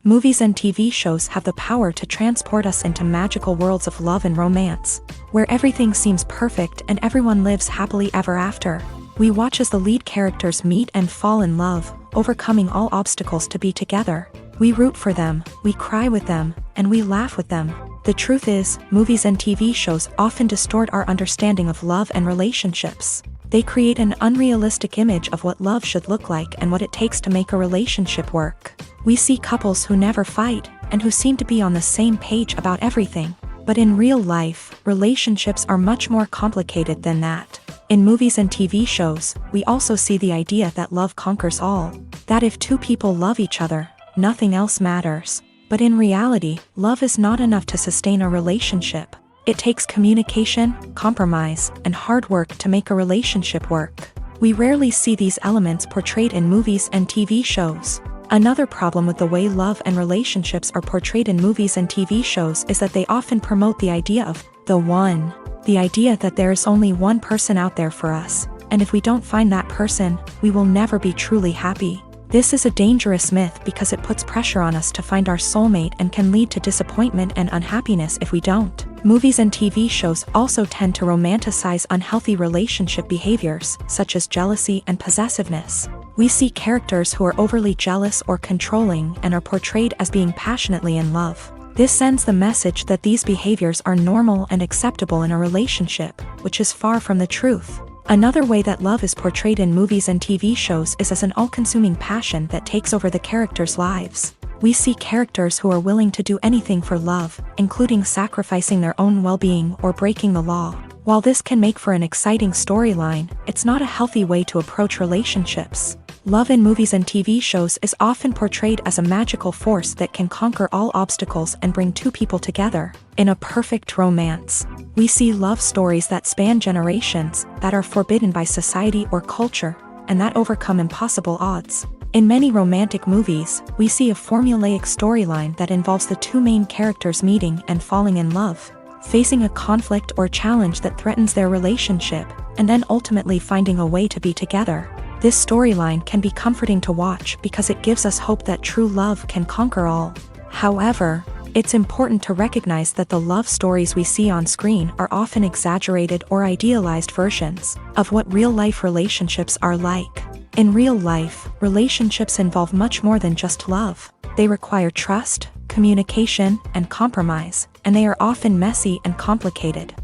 Movies and TV shows have the power to transport us into magical worlds of love and romance, where everything seems perfect and everyone lives happily ever after. We watch as the lead characters meet and fall in love, overcoming all obstacles to be together. We root for them, we cry with them, and we laugh with them. The truth is, movies and TV shows often distort our understanding of love and relationships. They create an unrealistic image of what love should look like and what it takes to make a relationship work. We see couples who never fight, and who seem to be on the same page about everything. But in real life, relationships are much more complicated than that. In movies and TV shows, we also see the idea that love conquers all. That if two people love each other, nothing else matters. But in reality, love is not enough to sustain a relationship. It takes communication, compromise, and hard work to make a relationship work. We rarely see these elements portrayed in movies and TV shows. Another problem with the way love and relationships are portrayed in movies and TV shows is that they often promote the idea of the one. The idea that there is only one person out there for us, and if we don't find that person, we will never be truly happy. This is a dangerous myth because it puts pressure on us to find our soulmate and can lead to disappointment and unhappiness if we don't. Movies and TV shows also tend to romanticize unhealthy relationship behaviors, such as jealousy and possessiveness. We see characters who are overly jealous or controlling and are portrayed as being passionately in love. This sends the message that these behaviors are normal and acceptable in a relationship, which is far from the truth. Another way that love is portrayed in movies and TV shows is as an all-consuming passion that takes over the characters' lives. We see characters who are willing to do anything for love, including sacrificing their own well-being or breaking the law. While this can make for an exciting storyline, it's not a healthy way to approach relationships. Love in movies and TV shows is often portrayed as a magical force that can conquer all obstacles and bring two people together. In a perfect romance, we see love stories that span generations, that are forbidden by society or culture, and that overcome impossible odds. In many romantic movies, we see a formulaic storyline that involves the two main characters meeting and falling in love, facing a conflict or challenge that threatens their relationship, and then ultimately finding a way to be together. This storyline can be comforting to watch because it gives us hope that true love can conquer all. However, it's important to recognize that the love stories we see on screen are often exaggerated or idealized versions of what real-life relationships are like. In real life, relationships involve much more than just love. They require trust, communication, and compromise, and they are often messy and complicated.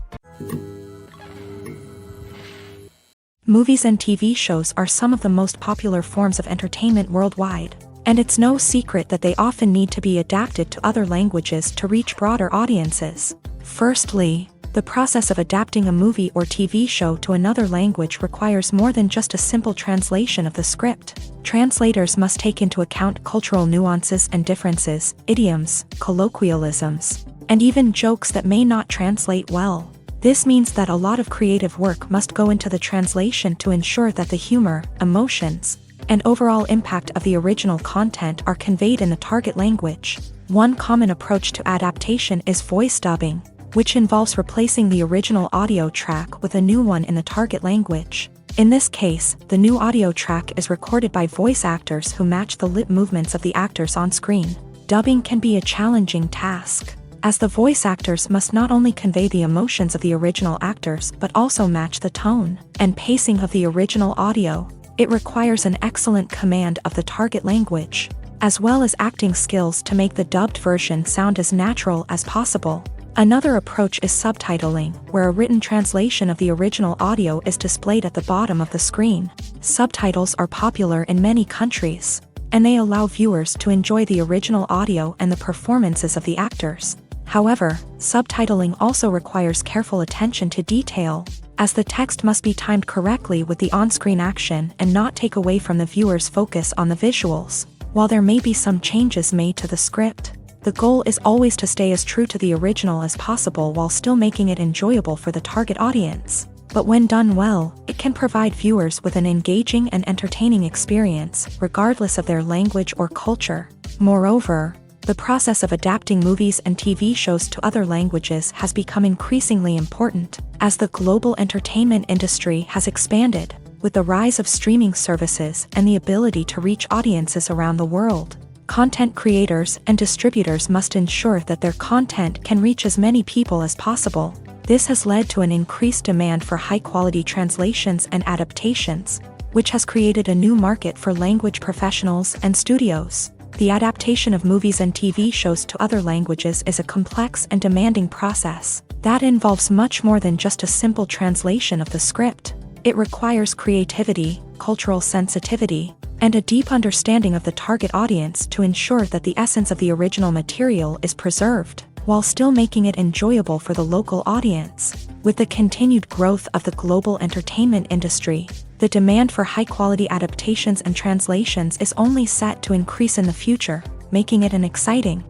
Movies and TV shows are some of the most popular forms of entertainment worldwide, and it's no secret that they often need to be adapted to other languages to reach broader audiences. Firstly, the process of adapting a movie or TV show to another language requires more than just a simple translation of the script. Translators must take into account cultural nuances and differences, idioms, colloquialisms, and even jokes that may not translate well. This means that a lot of creative work must go into the translation to ensure that the humor, emotions, and overall impact of the original content are conveyed in the target language. One common approach to adaptation is voice dubbing, which involves replacing the original audio track with a new one in the target language. In this case, the new audio track is recorded by voice actors who match the lip movements of the actors on screen. Dubbing can be a challenging task, as the voice actors must not only convey the emotions of the original actors but also match the tone and pacing of the original audio. It requires an excellent command of the target language, as well as acting skills to make the dubbed version sound as natural as possible. Another approach is subtitling, where a written translation of the original audio is displayed at the bottom of the screen. Subtitles are popular in many countries, and they allow viewers to enjoy the original audio and the performances of the actors. However, subtitling also requires careful attention to detail, as the text must be timed correctly with the on-screen action and not take away from the viewer's focus on the visuals. While there may be some changes made to the script, The goal is always to stay as true to the original as possible while still making it enjoyable for the target audience. But when done well, it can provide viewers with an engaging and entertaining experience, regardless of their language or culture. Moreover, the process of adapting movies and TV shows to other languages has become increasingly important, as the global entertainment industry has expanded, with the rise of streaming services and the ability to reach audiences around the world. Content creators and distributors must ensure that their content can reach as many people as possible. This has led to an increased demand for high-quality translations and adaptations, which has created a new market for language professionals and studios. The adaptation of movies and TV shows to other languages is a complex and demanding process that involves much more than just a simple translation of the script. It requires creativity, cultural sensitivity, and a deep understanding of the target audience to ensure that the essence of the original material is preserved, while still making it enjoyable for the local audience. With the continued growth of the global entertainment industry, the demand for high-quality adaptations and translations is only set to increase in the future, making it an exciting.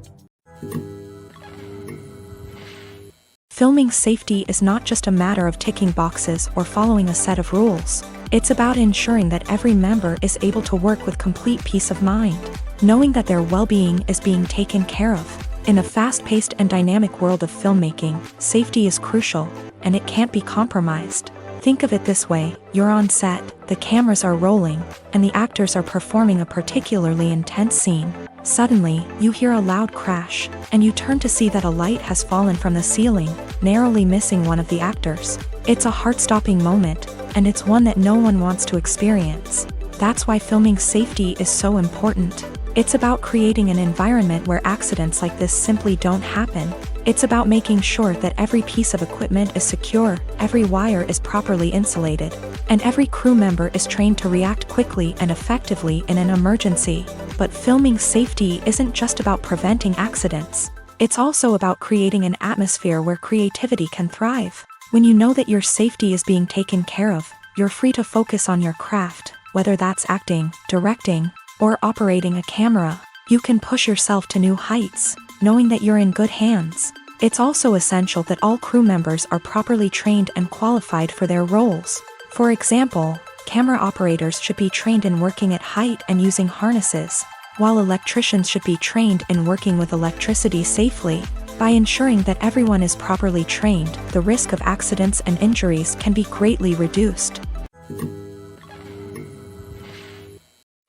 Filming safety is not just a matter of ticking boxes or following a set of rules. It's about ensuring that every member is able to work with complete peace of mind, knowing that their well-being is being taken care of. In a fast-paced and dynamic world of filmmaking, safety is crucial, and it can't be compromised. Think of it this way: you're on set, the cameras are rolling, and the actors are performing a particularly intense scene. Suddenly, you hear a loud crash, and you turn to see that a light has fallen from the ceiling, narrowly missing one of the actors. It's a heart-stopping moment, and it's one that no one wants to experience. That's why filming safety is so important. It's about creating an environment where accidents like this simply don't happen. It's about making sure that every piece of equipment is secure, every wire is properly insulated, and every crew member is trained to react quickly and effectively in an emergency. But filming safety isn't just about preventing accidents. It's also about creating an atmosphere where creativity can thrive. When you know that your safety is being taken care of, you're free to focus on your craft, whether that's acting, directing, or operating a camera. You can push yourself to new heights, knowing that you're in good hands. It's also essential that all crew members are properly trained and qualified for their roles. For example, camera operators should be trained in working at height and using harnesses, while electricians should be trained in working with electricity safely. By ensuring that everyone is properly trained, the risk of accidents and injuries can be greatly reduced.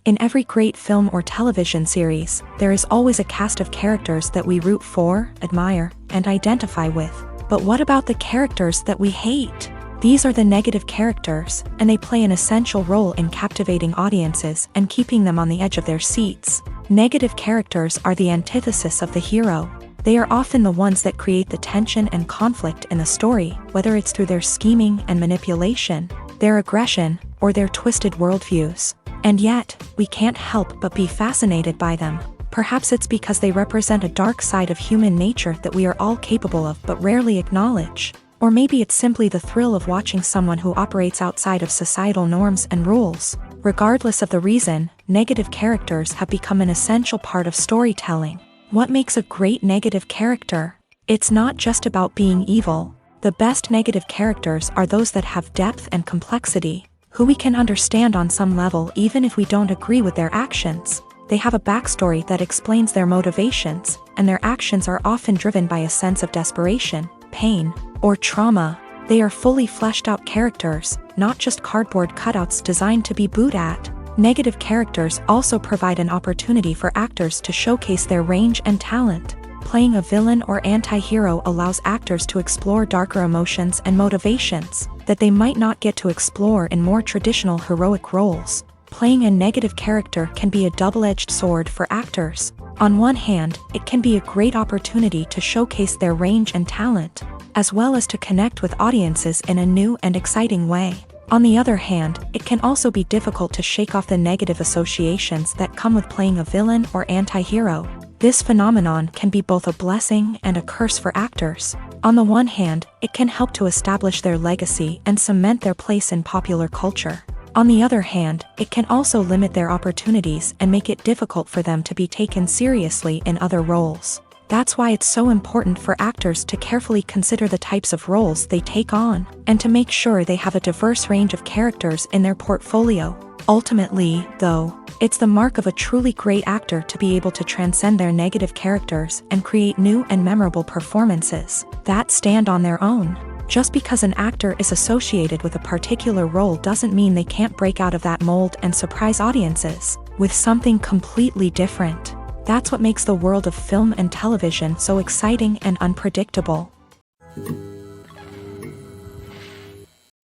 In every great film or television series, there is always a cast of characters that we root for, admire, and identify with. But what about the characters that we hate? These are the negative characters, and they play an essential role in captivating audiences and keeping them on the edge of their seats. Negative characters are the antithesis of the hero. They are often the ones that create the tension and conflict in the story, whether it's through their scheming and manipulation, their aggression, or their twisted worldviews. And yet, we can't help but be fascinated by them. Perhaps it's because they represent a dark side of human nature that we are all capable of but rarely acknowledge. Or maybe it's simply the thrill of watching someone who operates outside of societal norms and rules. Regardless of the reason, negative characters have become an essential part of storytelling. What makes a great negative character? It's not just about being evil. The best negative characters are those that have depth and complexity, who we can understand on some level even if we don't agree with their actions. They have a backstory that explains their motivations, and their actions are often driven by a sense of desperation, pain, or trauma. They are fully fleshed out characters, not just cardboard cutouts designed to be booed at. Negative characters also provide an opportunity for actors to showcase their range and talent. Playing a villain or anti-hero allows actors to explore darker emotions and motivations that they might not get to explore in more traditional heroic roles. Playing a negative character can be a double-edged sword for actors. On one hand, it can be a great opportunity to showcase their range and talent, as well as to connect with audiences in a new and exciting way. On the other hand, it can also be difficult to shake off the negative associations that come with playing a villain or anti-hero. This phenomenon can be both a blessing and a curse for actors. On the one hand, it can help to establish their legacy and cement their place in popular culture. On the other hand, it can also limit their opportunities and make it difficult for them to be taken seriously in other roles. That's why it's so important for actors to carefully consider the types of roles they take on, and to make sure they have a diverse range of characters in their portfolio. Ultimately, though, it's the mark of a truly great actor to be able to transcend their negative characters and create new and memorable performances that stand on their own. Just because an actor is associated with a particular role doesn't mean they can't break out of that mold and surprise audiences with something completely different. That's what makes the world of film and television so exciting and unpredictable.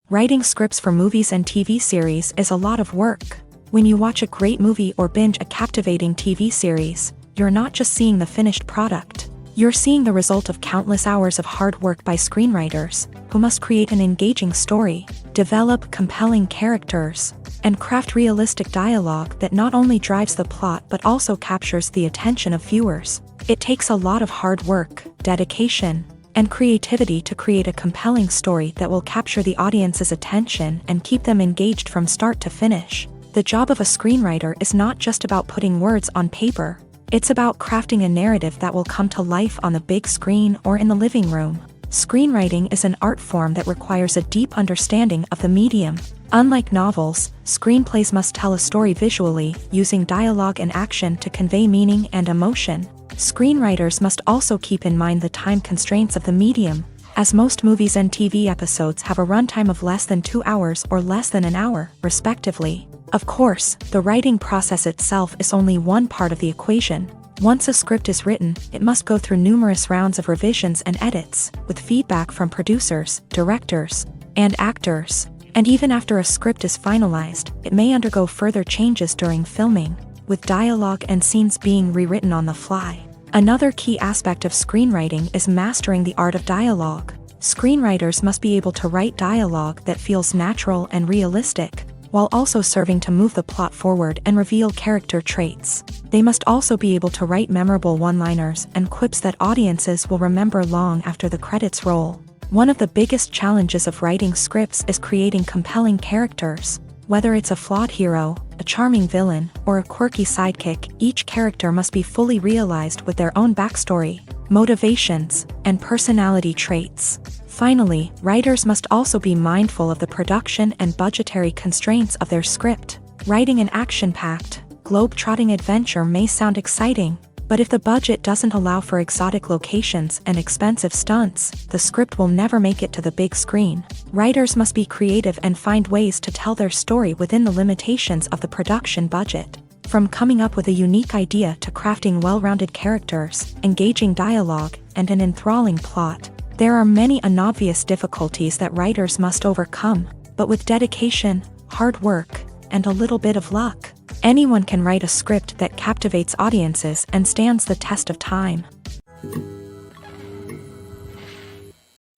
Writing scripts for movies and TV series is a lot of work. When you watch a great movie or binge a captivating TV series, you're not just seeing the finished product. You're seeing the result of countless hours of hard work by screenwriters, who must create an engaging story, develop compelling characters, and craft realistic dialogue that not only drives the plot but also captures the attention of viewers. It takes a lot of hard work, dedication, and creativity to create a compelling story that will capture the audience's attention and keep them engaged from start to finish. The job of a screenwriter is not just about putting words on paper. It's about crafting a narrative that will come to life on the big screen or in the living room. Screenwriting is an art form that requires a deep understanding of the medium. Unlike novels, screenplays must tell a story visually, using dialogue and action to convey meaning and emotion. Screenwriters must also keep in mind the time constraints of the medium, as most movies and TV episodes have a runtime of less than 2 hours or less than an hour, respectively. Of course, the writing process itself is only one part of the equation. Once a script is written, it must go through numerous rounds of revisions and edits, with feedback from producers, directors, and actors. And even after a script is finalized, it may undergo further changes during filming, with dialogue and scenes being rewritten on the fly. Another key aspect of screenwriting is mastering the art of dialogue. Screenwriters must be able to write dialogue that feels natural and realistic, while also serving to move the plot forward and reveal character traits. They must also be able to write memorable one-liners and quips that audiences will remember long after the credits roll. One of the biggest challenges of writing scripts is creating compelling characters. Whether it's a flawed hero, a charming villain, or a quirky sidekick, each character must be fully realized with their own backstory, motivations, and personality traits. Finally, writers must also be mindful of the production and budgetary constraints of their script. Writing an action-packed, globe-trotting adventure may sound exciting, but if the budget doesn't allow for exotic locations and expensive stunts, the script will never make it to the big screen. Writers must be creative and find ways to tell their story within the limitations of the production budget. From coming up with a unique idea to crafting well-rounded characters, engaging dialogue, and an enthralling plot, there are many unobvious difficulties that writers must overcome, but with dedication, hard work, and a little bit of luck, anyone can write a script that captivates audiences and stands the test of time.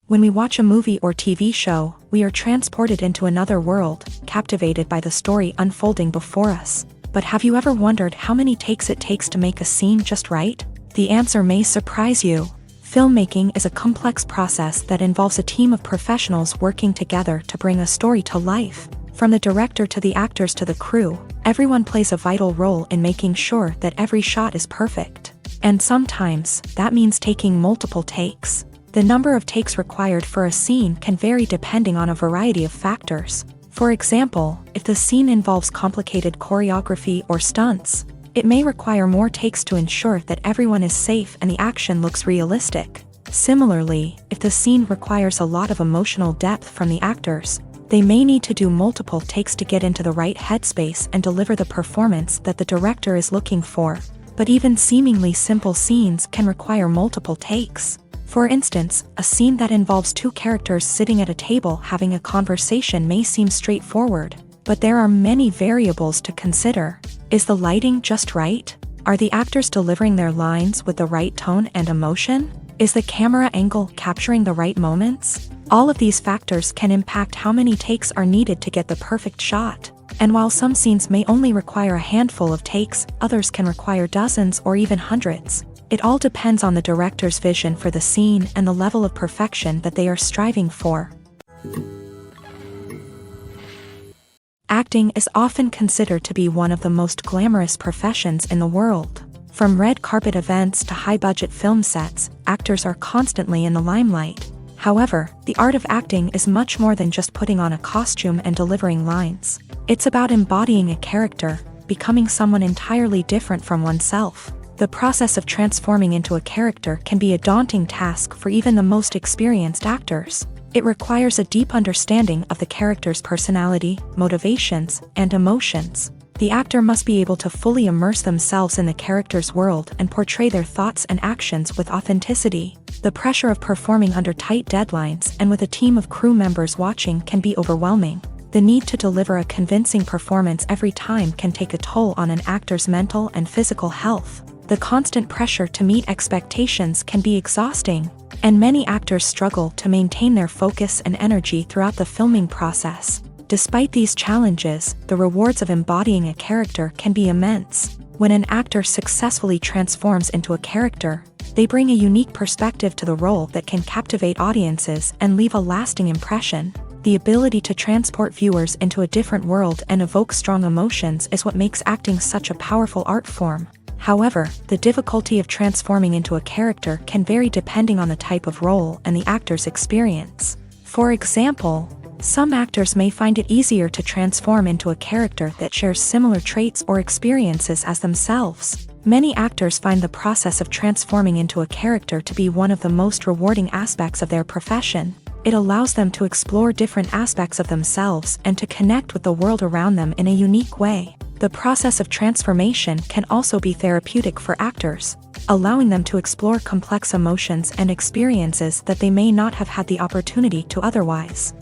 When we watch a movie or TV show, we are transported into another world, captivated by the story unfolding before us. But have you ever wondered how many takes it takes to make a scene just right? The answer may surprise you. Filmmaking is a complex process that involves a team of professionals working together to bring a story to life. From the director to the actors to the crew, everyone plays a vital role in making sure that every shot is perfect. And sometimes, that means taking multiple takes. The number of takes required for a scene can vary depending on a variety of factors. For example, if the scene involves complicated choreography or stunts, it may require more takes to ensure that everyone is safe and the action looks realistic. Similarly, if the scene requires a lot of emotional depth from the actors, they may need to do multiple takes to get into the right headspace and deliver the performance that the director is looking for. But even seemingly simple scenes can require multiple takes. For instance, a scene that involves two characters sitting at a table having a conversation may seem straightforward, but there are many variables to consider. Is the lighting just right? Are the actors delivering their lines with the right tone and emotion? Is the camera angle capturing the right moments? All of these factors can impact how many takes are needed to get the perfect shot. And while some scenes may only require a handful of takes, others can require dozens or even hundreds. It all depends on the director's vision for the scene and the level of perfection that they are striving for. Acting is often considered to be one of the most glamorous professions in the world. From red carpet events to high-budget film sets, actors are constantly in the limelight. However, the art of acting is much more than just putting on a costume and delivering lines. It's about embodying a character, becoming someone entirely different from oneself. The process of transforming into a character can be a daunting task for even the most experienced actors. It requires a deep understanding of the character's personality, motivations, and emotions. The actor must be able to fully immerse themselves in the character's world and portray their thoughts and actions with authenticity. The pressure of performing under tight deadlines and with a team of crew members watching can be overwhelming. The need to deliver a convincing performance every time can take a toll on an actor's mental and physical health. The constant pressure to meet expectations can be exhausting, and many actors struggle to maintain their focus and energy throughout the filming process. Despite these challenges, the rewards of embodying a character can be immense. When an actor successfully transforms into a character, they bring a unique perspective to the role that can captivate audiences and leave a lasting impression. The ability to transport viewers into a different world and evoke strong emotions is what makes acting such a powerful art form. However, the difficulty of transforming into a character can vary depending on the type of role and the actor's experience. For example, some actors may find it easier to transform into a character that shares similar traits or experiences as themselves. Many actors find the process of transforming into a character to be one of the most rewarding aspects of their profession. It allows them to explore different aspects of themselves and to connect with the world around them in a unique way. The process of transformation can also be therapeutic for actors, allowing them to explore complex emotions and experiences that they may not have had the opportunity to otherwise.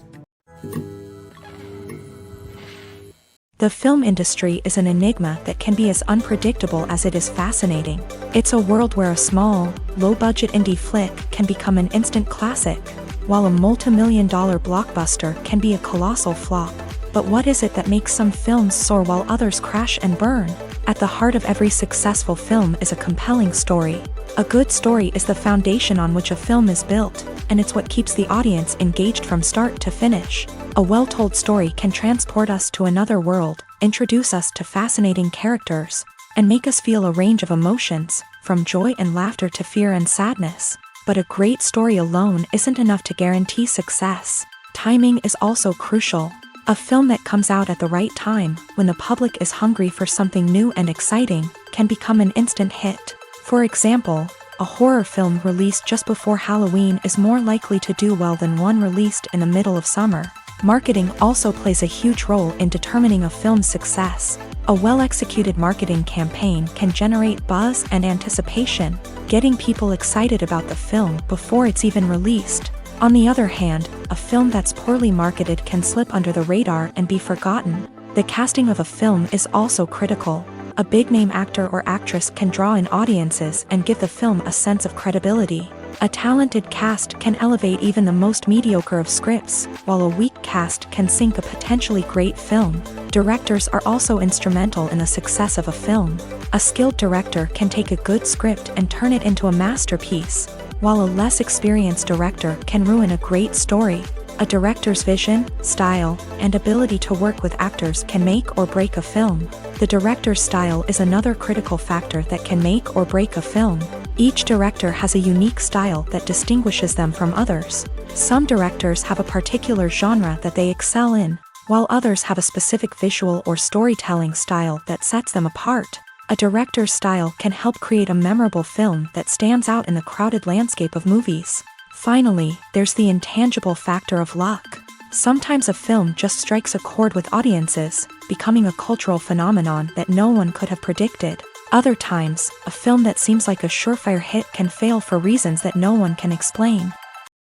The film industry is an enigma that can be as unpredictable as it is fascinating. It's a world where a small, low-budget indie flick can become an instant classic, while a multi-million-dollar blockbuster can be a colossal flop. But what is it that makes some films soar while others crash and burn? At the heart of every successful film is a compelling story. A good story is the foundation on which a film is built, and it's what keeps the audience engaged from start to finish. A well-told story can transport us to another world, introduce us to fascinating characters, and make us feel a range of emotions, from joy and laughter to fear and sadness. But a great story alone isn't enough to guarantee success. Timing is also crucial. A film that comes out at the right time, when the public is hungry for something new and exciting, can become an instant hit. For example, a horror film released just before Halloween is more likely to do well than one released in the middle of summer. Marketing also plays a huge role in determining a film's success. A well-executed marketing campaign can generate buzz and anticipation, getting people excited about the film before it's even released. On the other hand, a film that's poorly marketed can slip under the radar and be forgotten. The casting of a film is also critical. A big-name actor or actress can draw in audiences and give the film a sense of credibility. A talented cast can elevate even the most mediocre of scripts, while a weak cast can sink a potentially great film. Directors are also instrumental in the success of a film. A skilled director can take a good script and turn it into a masterpiece, while a less experienced director can ruin a great story. A director's vision, style, and ability to work with actors can make or break a film. The director's style is another critical factor that can make or break a film. Each director has a unique style that distinguishes them from others. Some directors have a particular genre that they excel in, while others have a specific visual or storytelling style that sets them apart. A director's style can help create a memorable film that stands out in the crowded landscape of movies. Finally, there's the intangible factor of luck. Sometimes a film just strikes a chord with audiences, becoming a cultural phenomenon that no one could have predicted. Other times, a film that seems like a surefire hit can fail for reasons that no one can explain.